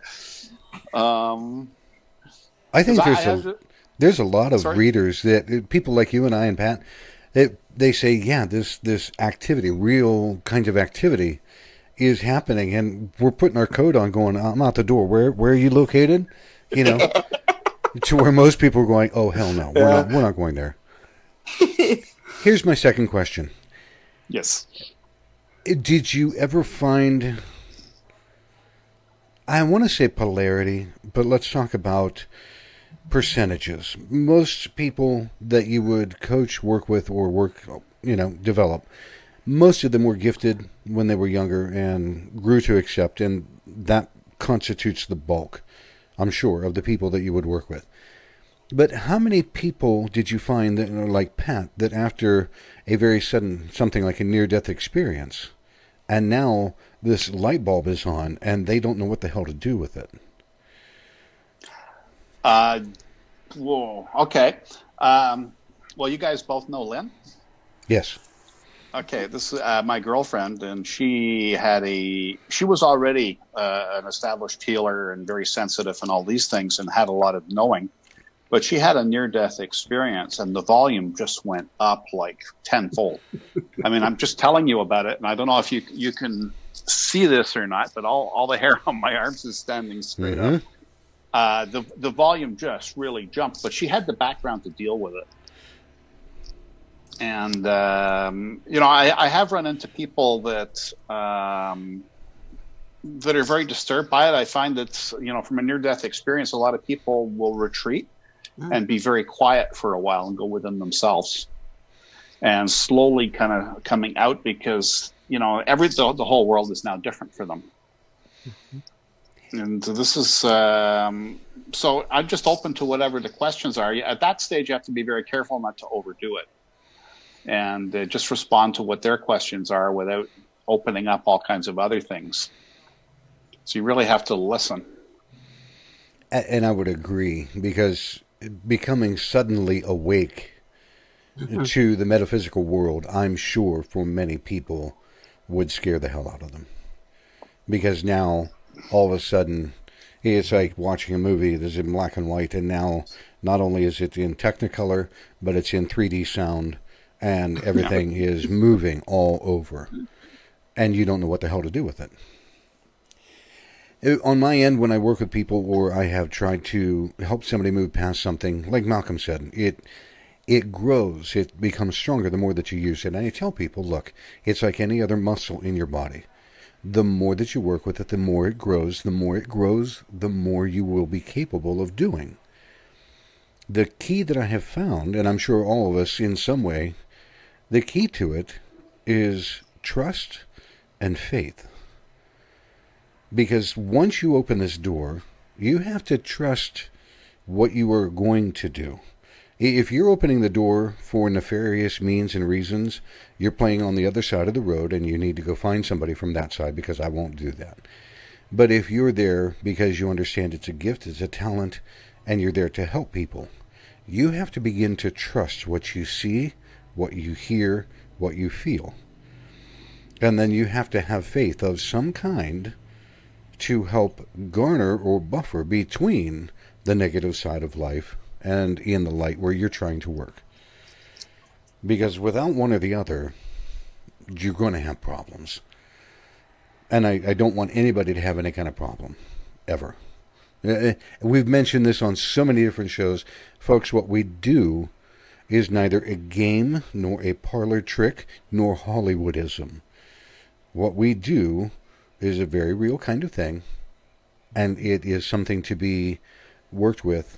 I think there's a lot of readers that people like you and I and Pat, they say, yeah, this activity, real kinds of activity, is happening, and we're putting our coat on, going, "I'm out the door. Where are you located?" To where most people are going, "Oh hell no, we're not going there." Here's my second question. Yes. Did you ever find, I want to say polarity, but let's talk about percentages. Most people that you would coach, work with, or develop, most of them were gifted when they were younger and grew to accept, and that constitutes the bulk, I'm sure, of the people that you would work with. But how many people did you find that are like Pat, that after a very sudden, something like a near-death experience, and now this light bulb is on, and they don't know what the hell to do with it? Whoa. Okay. Well, you guys both know Lynn? Yes. Okay. This is my girlfriend, and she was already an established healer and very sensitive and all these things, and had a lot of knowing. But she had a near-death experience, and the volume just went up like tenfold. I mean, I'm just telling you about it, and I don't know if you can see this or not, but all the hair on my arms is standing straight up. The volume just really jumped, but she had the background to deal with it. And I have run into people that are very disturbed by it. I find that from a near-death experience, a lot of people will retreat and be very quiet for a while and go within themselves, and slowly kind of coming out, because the whole world is now different for them. And this is so I'm just open to whatever the questions are. At that stage, you have to be very careful not to overdo it, and just respond to what their questions are without opening up all kinds of other things. So you really have to listen. And I would agree, because becoming suddenly awake to the metaphysical world, I'm sure for many people would scare the hell out of them. Because now, all of a sudden, it's like watching a movie that's in black and white, and now not only is it in Technicolor, but it's in 3D sound, and everything is moving all over. And you don't know what the hell to do with it. On my end, when I work with people, or I have tried to help somebody move past something, like Malcolm said, it grows, it becomes stronger the more that you use it. And I tell people, look, it's like any other muscle in your body. The more that you work with it, the more it grows. The more it grows, the more you will be capable of doing. The key that I have found, and I'm sure all of us in some way, the key to it is trust and faith. Because once you open this door, you have to trust what you are going to do. If you're opening the door for nefarious means and reasons, you're playing on the other side of the road, and you need to go find somebody from that side, because I won't do that. But if you're there because you understand it's a gift, it's a talent, and you're there to help people, you have to begin to trust what you see, what you hear, what you feel. And then you have to have faith of some kind to help garner or buffer between the negative side of life and in the light where you're trying to work. Because without one or the other, you're going to have problems. And I don't want anybody to have any kind of problem, ever. We've mentioned this on so many different shows. Folks, what we do is neither a game, nor a parlor trick, nor Hollywoodism. What we do is a very real kind of thing, and it is something to be worked with,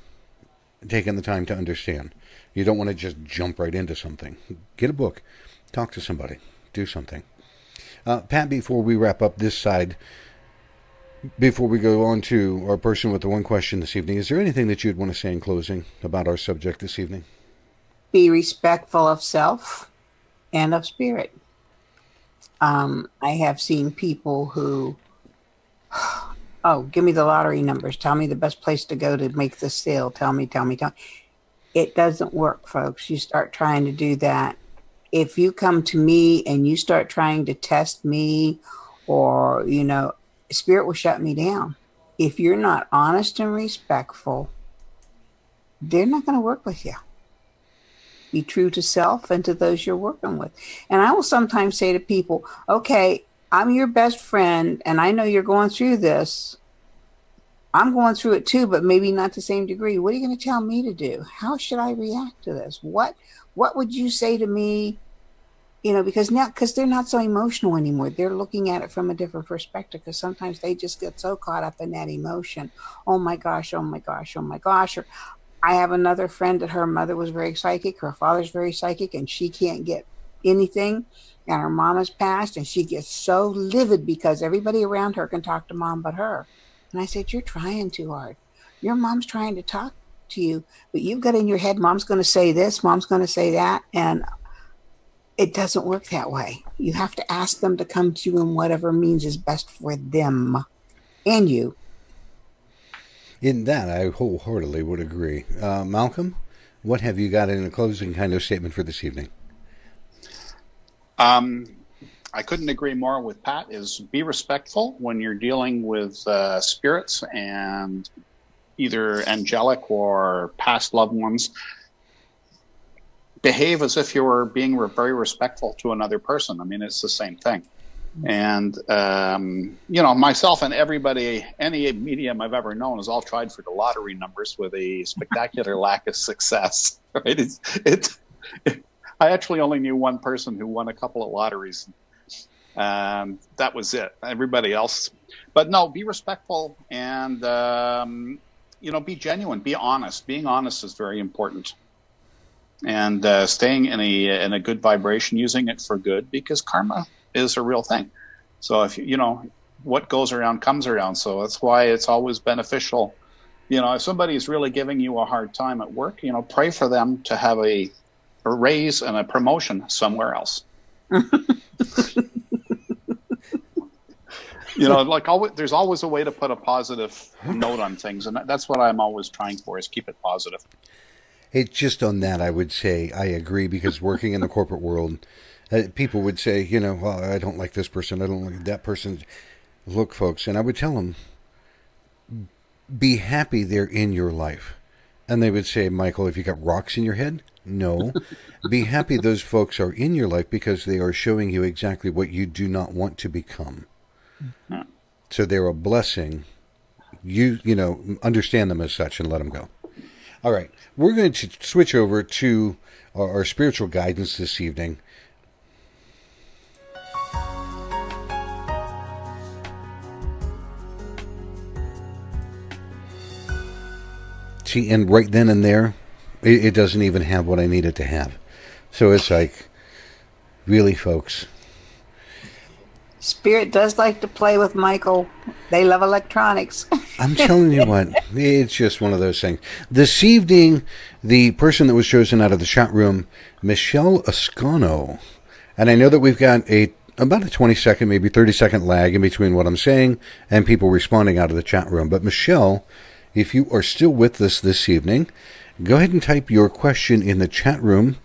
taking the time to understand. You don't want to just jump right into something. Get a book, talk to somebody, do something. Pat, before we wrap up this side, before we go on to our person with the one question this evening, is there anything that you'd want to say in closing about our subject this evening? Be respectful of self and of spirit. I have seen people who, oh, give me the lottery numbers. Tell me the best place to go to make this sale. Tell me. It doesn't work, folks. You start trying to do that. If you come to me and you start trying to test me, or, spirit will shut me down. If you're not honest and respectful, they're not going to work with you. Be true to self and to those you're working with. And I will sometimes say to people, okay, I'm your best friend, and I know you're going through this. I'm going through it too, but maybe not to the same degree. What are you going to tell me to do? How should I react to this? What would you say to me? Because they're not so emotional anymore. They're looking at it from a different perspective, because sometimes they just get so caught up in that emotion. Oh my gosh, oh my gosh, oh my gosh. Or, I have another friend that her mother was very psychic, her father's very psychic, and she can't get anything. And her mom has passed, and she gets so livid because everybody around her can talk to mom but her. And I said, you're trying too hard. Your mom's trying to talk to you, but you've got in your head, mom's going to say this, mom's going to say that. And it doesn't work that way. You have to ask them to come to you in whatever means is best for them and you. In that, I wholeheartedly would agree. Malcolm, what have you got in a closing kind of statement for this evening? I couldn't agree more with Pat. Is be respectful when you're dealing with spirits and either angelic or past loved ones. Behave as if you were being very respectful to another person. I mean, it's the same thing. And, myself and everybody, any medium I've ever known has all tried for the lottery numbers with a spectacular lack of success. Right? I actually only knew one person who won a couple of lotteries. That was it. Everybody else. But no, be respectful and, be genuine, be honest. Being honest is very important. And staying in a good vibration, using it for good, because karma is a real thing. So if what goes around comes around. So that's why it's always beneficial. If somebody's really giving you a hard time at work, pray for them to have a raise and a promotion somewhere else. like there's always a way to put a positive note on things, and that's what I'm always trying for, is keep it positive. It's just on that, I would say I agree, because working in the corporate world, people would say, well, I don't like this person, I don't like that person. Look, folks, and I would tell them, be happy they're in your life. And they would say, Michael, have you got rocks in your head? No. Be happy those folks are in your life, because they are showing you exactly what you do not want to become. So they're a blessing. Understand them as such and let them go. All right. We're going to switch over to our spiritual guidance this evening. See, and right then and there, it doesn't even have what I need it to have. So it's like, really, folks. Spirit does like to play with Michael. They love electronics. I'm telling you what, it's just one of those things. This evening, the person that was chosen out of the chat room, Michelle Ascano. And I know that we've got about a 20-second, maybe 30-second lag in between what I'm saying and people responding out of the chat room. But Michelle, if you are still with us this evening, go ahead and type your question in the chat room,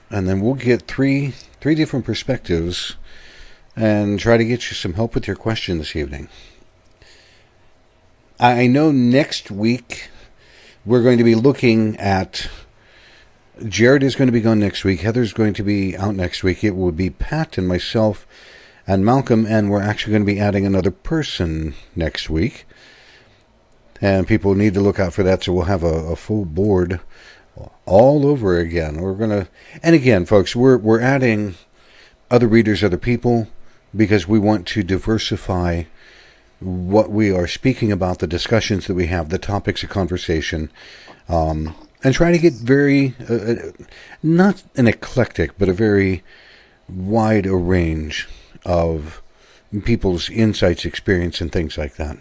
and then we'll get three different perspectives and try to get you some help with your question this evening. I know next week we're going to be looking at... Jared is going to be gone next week. Heather's going to be out next week. It will be Pat and myself and Malcolm, and we're actually going to be adding another person next week. And people need to look out for that, so we'll have a full board all over again. And again, folks, we're adding other readers, other people, because we want to diversify what we are speaking about, the discussions that we have, the topics of conversation, and try to get very, not an eclectic, but a very wide a range of people's insights, experience, and things like that.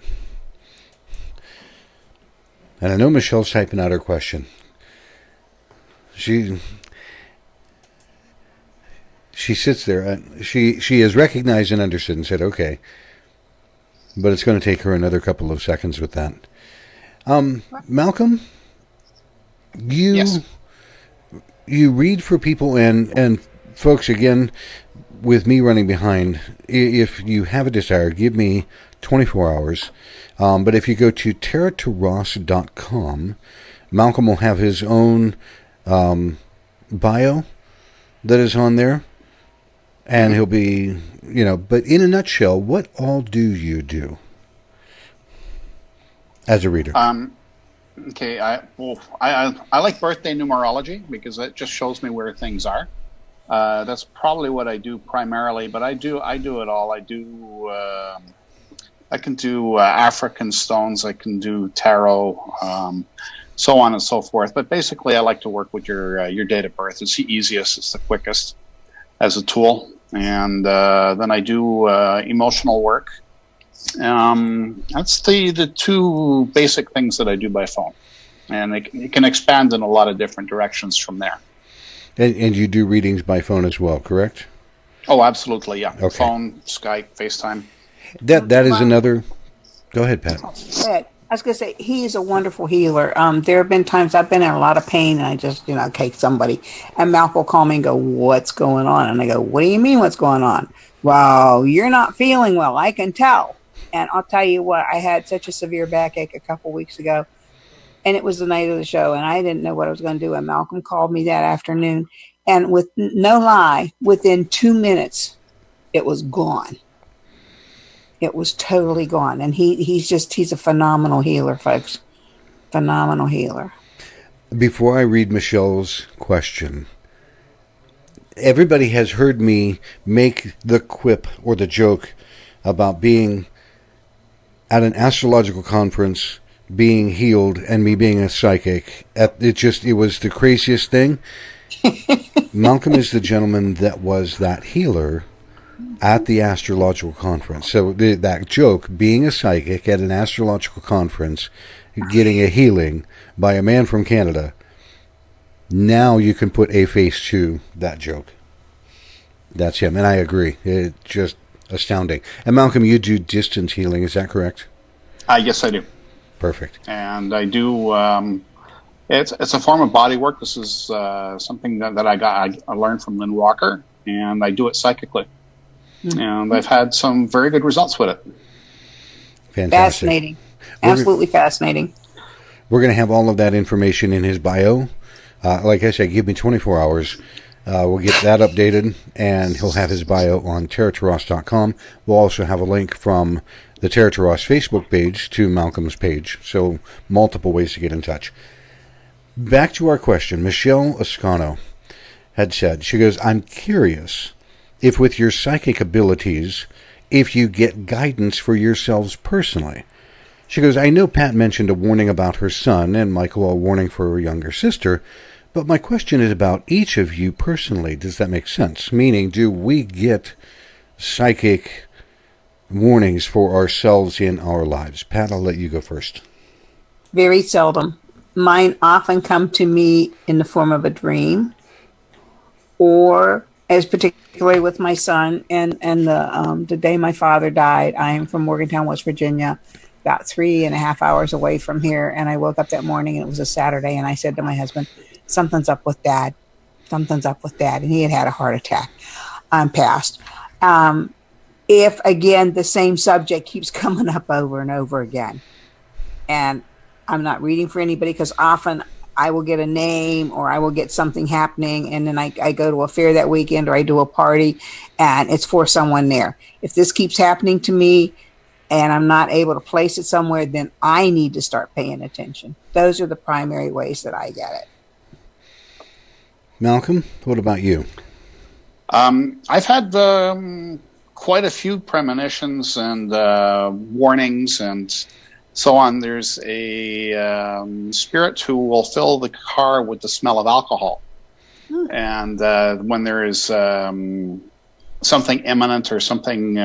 And I know Michelle's typing out her question. She sits there. She has recognized and understood and said, okay. But it's going to take her another couple of seconds with that. Malcolm, Yes. You read for people, and folks, again, with me running behind, if you have a desire, give me 24 hours. But if you go to terraturas.com, Malcolm will have his own bio that is on there. And he'll be, but in a nutshell, what all do you do as a reader? Okay, I like birthday numerology, because it just shows me where things are. That's probably what I do primarily, but I do it all. I can do African stones, I can do tarot, so on and so forth. But basically, I like to work with your date of birth. It's the easiest, it's the quickest as a tool. And then I do emotional work. That's the two basic things that I do by phone. And it can expand in a lot of different directions from there. And you do readings by phone as well, correct? Oh, absolutely, yeah. Okay. Phone, Skype, FaceTime. That is another... Go ahead, Pat. I was going to say, he's a wonderful healer. There have been times I've been in a lot of pain, and I just, okay, somebody. And Malcolm will call me and go, what's going on? And I go, what do you mean what's going on? Well, you're not feeling well. I can tell. And I'll tell you what, I had such a severe backache a couple weeks ago, and it was the night of the show, and I didn't know what I was going to do. And Malcolm called me that afternoon, and with no lie, within 2 minutes, it was gone. It was totally gone. And he's a phenomenal healer, folks. Phenomenal healer. Before I read Michelle's question, everybody has heard me make the quip or the joke about being at an astrological conference, being healed, and me being a psychic. It was the craziest thing. Malcolm is the gentleman that was that healer at the astrological conference. So that joke, being a psychic at an astrological conference, getting a healing by a man from Canada, now you can put a face to that joke. That's him, and I agree. It just astounding. And Malcolm, you do distance healing, is that correct? Yes, I do. Perfect. And I do. It's a form of body work. This is something that I learned from Lynn Walker, and I do it psychically. Mm-hmm. And I've had some very good results with it. Fantastic. Fascinating. Absolutely fascinating. We're going to have all of that information in his bio. Like I said, give me 24 hours. We'll get that updated, and he'll have his bio on terraturas.com. We'll also have a link from the Terra Turas Facebook page to Malcolm's page, so multiple ways to get in touch. Back to our question. Michelle Ascano had said, she goes, I'm curious if with your psychic abilities, if you get guidance for yourselves personally. She goes, I know Pat mentioned a warning about her son and Michael a warning for her younger sister, but my question is about each of you personally. Does that make sense? Meaning, do we get psychic warnings for ourselves in our lives? Pat, I'll let you go first. Very seldom. Mine often come to me in the form of a dream, or as particularly with my son and the day my father died. I am from Morgantown, West Virginia, about 3.5 hours away from here. And I woke up that morning and it was a Saturday, and I said to my husband, something's up with Dad. Something's up with Dad. And he had a heart attack. I'm passed. If, again, the same subject keeps coming up over and over again, and I'm not reading for anybody, because often I will get a name or I will get something happening, and then I go to a fair that weekend or I do a party, and it's for someone there. If this keeps happening to me and I'm not able to place it somewhere, then I need to start paying attention. Those are the primary ways that I get it. Malcolm, what about you? I've had quite a few premonitions and warnings and so on. There's a spirit who will fill the car with the smell of alcohol. And when there is something imminent or something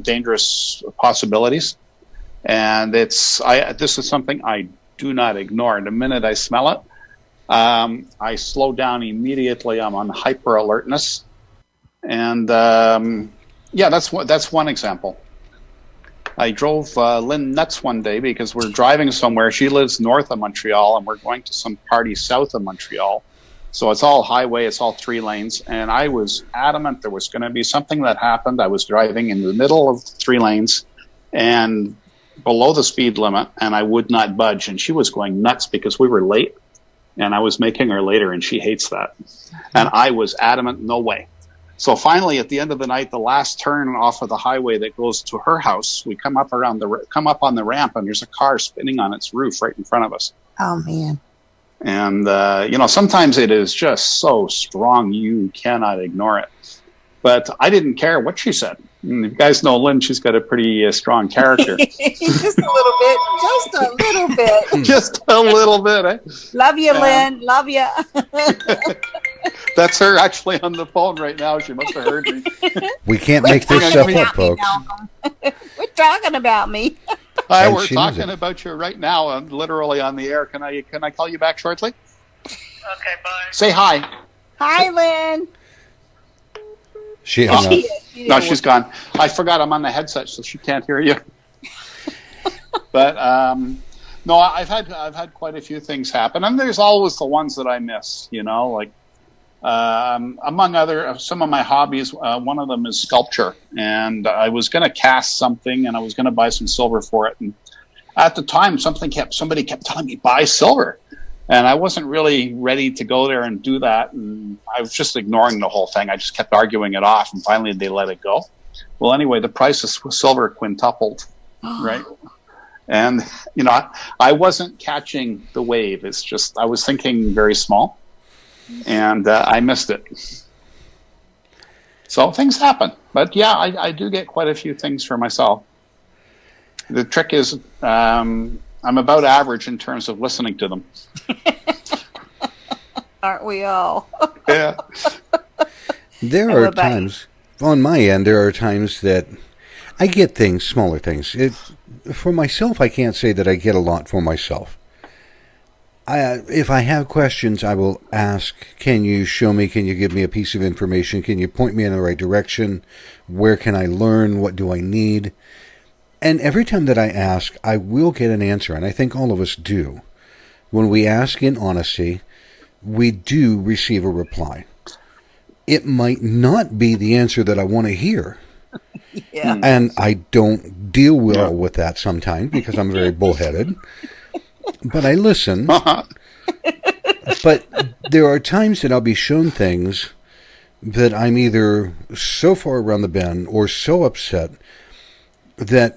dangerous possibilities, and this is something I do not ignore. The minute I smell it, I slow down immediately. I'm on hyper alertness, and that's one example. I drove Lynn nuts one day because we're driving somewhere. She lives north of Montreal, and we're going to some party south of Montreal. So it's all highway, it's all 3 lanes, and I was adamant there was going to be something that happened. I was driving in the middle of 3 lanes and below the speed limit, and I would not budge. And she was going nuts because we were late, and I was making her later, and she hates that. And I was adamant, no way. So finally, at the end of the night, the last turn off of the highway that goes to her house, we come up on the ramp, and there's a car spinning on its roof right in front of us. Oh, man. And, sometimes it is just so strong you cannot ignore it. But I didn't care what she said. And you guys know Lynn, she's got a pretty strong character. Just a little bit. Just a little bit. Just a little bit, eh? Love you, Lynn. Love you. That's her actually on the phone right now. She must have heard me. We can't make this stuff up, folks. We're talking about me. We're talking about you right now. I'm literally on the air. Can I call you back shortly? Okay, bye. Say hi. Hi, Lynn. She hung up. No, she's gone. I forgot I'm on the headset, so she can't hear you. But no, I've had quite a few things happen, and there's always the ones that I miss. Like among other some of my hobbies, one of them is sculpture, and I was going to cast something, and I was going to buy some silver for it. And at the time, somebody kept telling me buy silver. And I wasn't really ready to go there and do that. And I was just ignoring the whole thing. I just kept arguing it off. And finally, they let it go. Well, anyway, the price of silver quintupled, right? And, I wasn't catching the wave. It's just I was thinking very small. And I missed it. So things happen. But, yeah, I do get quite a few things for myself. The trick is I'm about average in terms of listening to them. Aren't we all? Yeah. There are times, on my end, that I get things, smaller things. For myself, I can't say that I get a lot for myself. If I have questions, I will ask, can you show me, can you give me a piece of information, can you point me in the right direction, where can I learn, what do I need? And every time that I ask, I will get an answer, and I think all of us do. When we ask in honesty, we do receive a reply. It might not be the answer that I want to hear. Yeah. And I don't deal well with that sometimes because I'm very bullheaded. But I listen. But there are times that I'll be shown things that I'm either so far around the bend or so upset that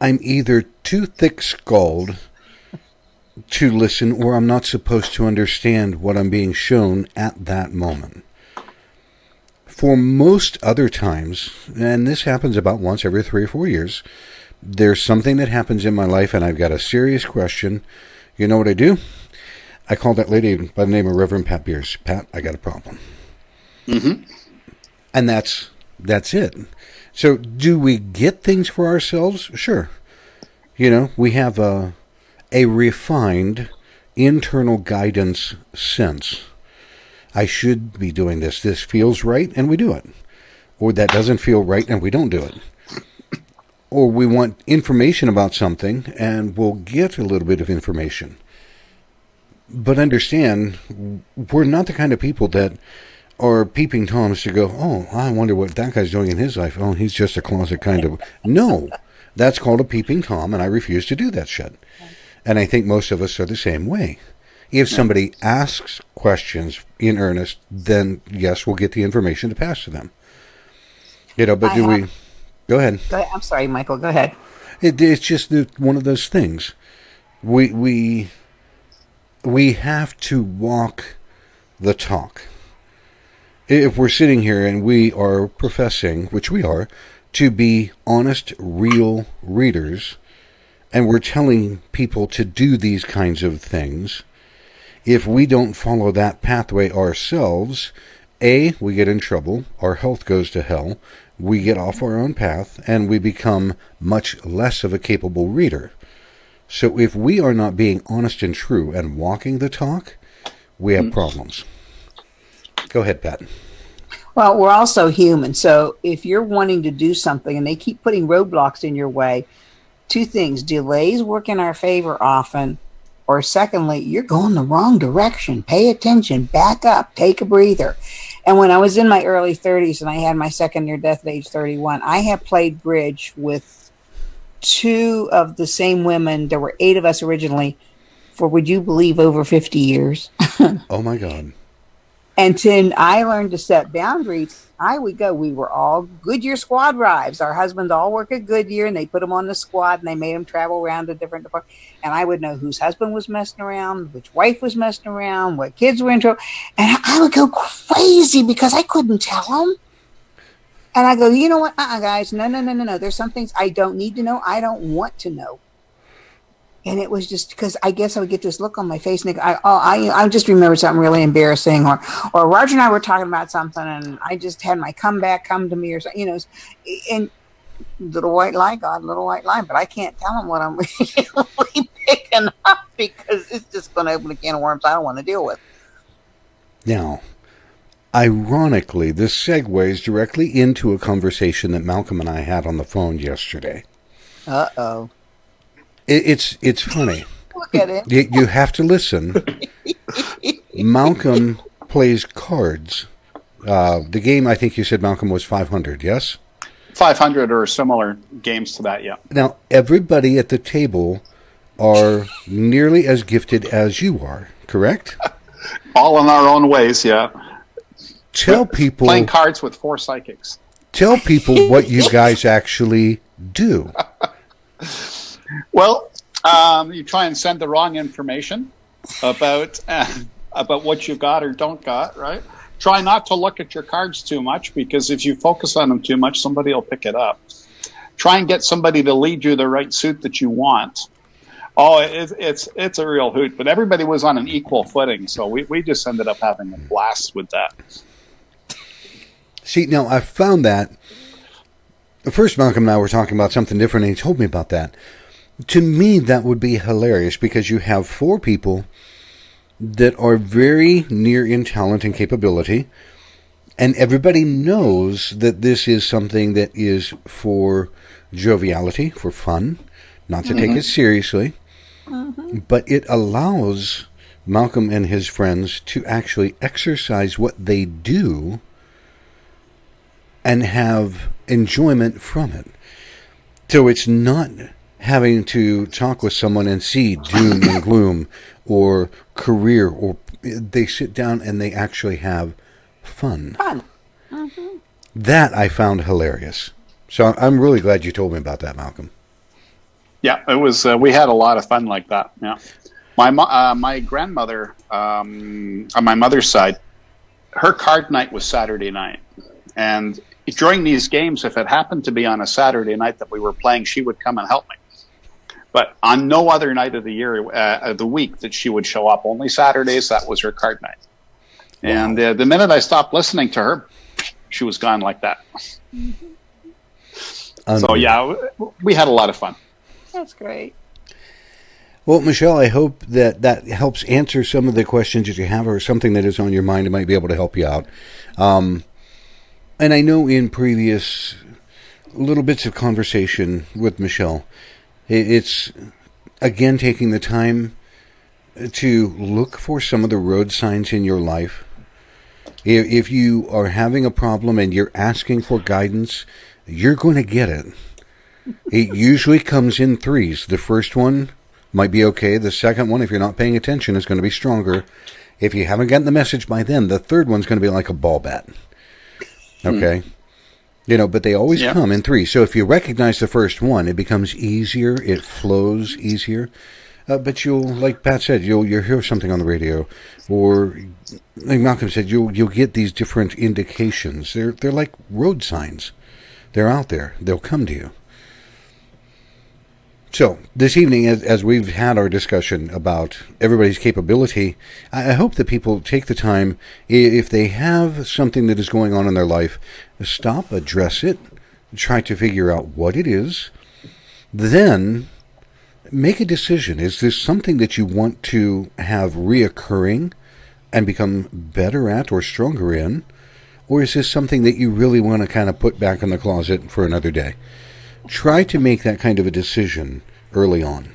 I'm either too thick-skulled to listen or I'm not supposed to understand what I'm being shown at that moment. For most other times, and this happens about once every 3 or 4 years, there's something that happens in my life and I've got a serious question. You know what I do? I call that lady by the name of Reverend Pat Beers. Pat, I got a problem. Mm-hmm. And that's it. So do we get things for ourselves? Sure. You know, we have a refined internal guidance sense. I should be doing this. This feels right, and we do it. Or that doesn't feel right, and we don't do it. Or we want information about something, and we'll get a little bit of information. But understand, we're not the kind of people that are peeping Toms to go, oh, I wonder what that guy's doing in his life. Oh, he's just a closet kind of... No, that's called a peeping Tom, and I refuse to do that shit. And I think most of us are the same way. If somebody asks questions in earnest, then yes, we'll get the information to pass to them. You know, but we... Go ahead. I'm sorry, Michael. Go ahead. It's just one of those things. We have to walk the talk. If we're sitting here and we are professing, which we are, to be honest, real readers, and we're telling people to do these kinds of things, if we don't follow that pathway ourselves, A, we get in trouble, our health goes to hell, we get off our own path, and we become much less of a capable reader. So if we are not being honest and true and walking the talk, we have problems. Go ahead, Pat. Well, we're also human. So if you're wanting to do something and they keep putting roadblocks in your way, two things: delays work in our favor often, or secondly, you're going the wrong direction. Pay attention, back up, take a breather. And when I was in my early 30s and I had my second near death at age 31, I had played bridge with two of the same women. There were 8 of us originally for, would you believe, over 50 years. Oh my God. And then I learned to set boundaries. I would go. We were all Goodyear squad wives. Our husbands all work at Goodyear, and they put them on the squad, and they made them travel around to different departments. And I would know whose husband was messing around, which wife was messing around, what kids were in trouble. And I would go crazy because I couldn't tell them. And I go, you know what, guys, no. There's some things I don't need to know. I don't want to know. And it was just because I guess I would get this look on my face, and I just remember something really embarrassing, or Roger and I were talking about something, and I just had my comeback come to me, or something, you know. And little white lie, God, little white lie, but I can't tell them what I'm really picking up because it's just going to open a can of worms I don't want to deal with. Now, ironically, this segues directly into a conversation that Malcolm and I had on the phone yesterday. Uh-oh. It's funny. Look at it. You have to listen. Malcolm plays cards. The game, I think you said, Malcolm, was 500, yes? 500 or similar games to that, yeah. Now, everybody at the table are nearly as gifted as you are, correct? All in our own ways, yeah. Tell people... Playing cards with 4 psychics. Tell people what you guys actually do. Well, you try and send the wrong information about what you got or don't got, right? Try not to look at your cards too much, because if you focus on them too much, somebody will pick it up. Try and get somebody to lead you the right suit that you want. Oh, it's a real hoot, but everybody was on an equal footing, so we just ended up having a blast with that. See, now I found that first Malcolm and I were talking about something different, and he told me about that. To me, that would be hilarious, because you have 4 people that are very near in talent and capability, and everybody knows that this is something that is for joviality, for fun, not to take it seriously, but it allows Malcolm and his friends to actually exercise what they do and have enjoyment from it. So it's not having to talk with someone and see doom and gloom or career, or they sit down and they actually have fun. That I found hilarious. So I'm really glad you told me about that, Malcolm. Yeah, it was. We had a lot of fun like that. Yeah, my grandmother on my mother's side, her card night was Saturday night, and during these games, if it happened to be on a Saturday night that we were playing, she would come and help me. But on no other night of the year, of the week, that she would show up. Only Saturdays, that was her card night. Wow. And the minute I stopped listening to her, she was gone like that. So yeah, we had a lot of fun. That's great. Well, Michelle, I hope that that helps answer some of the questions that you have, or something that is on your mind that might be able to help you out. And I know in previous little bits of conversation with Michelle, it's, again, taking the time to look for some of the road signs in your life. If you are having a problem and you're asking for guidance, you're going to get it. It usually comes in threes. The first one might be okay. The second one, if you're not paying attention, is going to be stronger. If you haven't gotten the message by then, the third one's going to be like a ball bat. Okay? But they always come in three. So if you recognize the first one, it becomes easier. It flows easier. But you'll, like Pat said, you'll hear something on the radio, or like Malcolm said, you'll get these different indications. They're like road signs. They're out there. They'll come to you. So this evening, as we've had our discussion about everybody's capability, I hope that people take the time, if they have something that is going on in their life, stop, address it, try to figure out what it is, then make a decision. Is this something that you want to have reoccurring and become better at or stronger in? Or is this something that you really want to kind of put back in the closet for another day? Try to make that kind of a decision early on,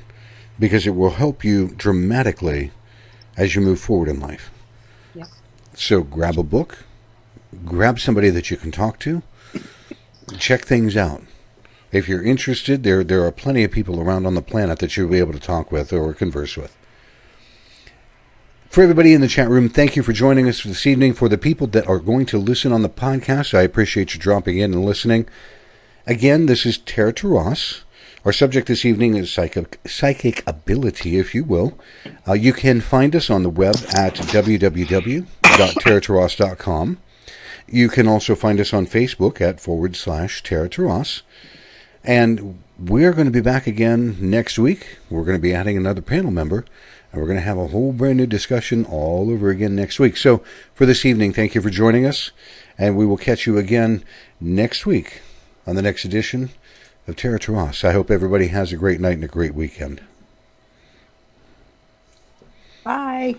because it will help you dramatically as you move forward in life. Yep. So grab a book, grab somebody that you can talk to, check things out. If you're interested, there are plenty of people around on the planet that you'll be able to talk with or converse with. For everybody in the chat room, thank you for joining us this evening. For the people that are going to listen on the podcast, I appreciate you dropping in and listening. Again, this is Terra Turas. Our subject this evening is psychic ability, if you will. You can find us on the web at www.terraturas.com. You can also find us on Facebook at /Terra Turas. And we're going to be back again next week. We're going to be adding another panel member, and we're going to have a whole brand new discussion all over again next week. So for this evening, thank you for joining us, and we will catch you again next week on the next edition of Terra Turas. I hope everybody has a great night and a great weekend. Bye.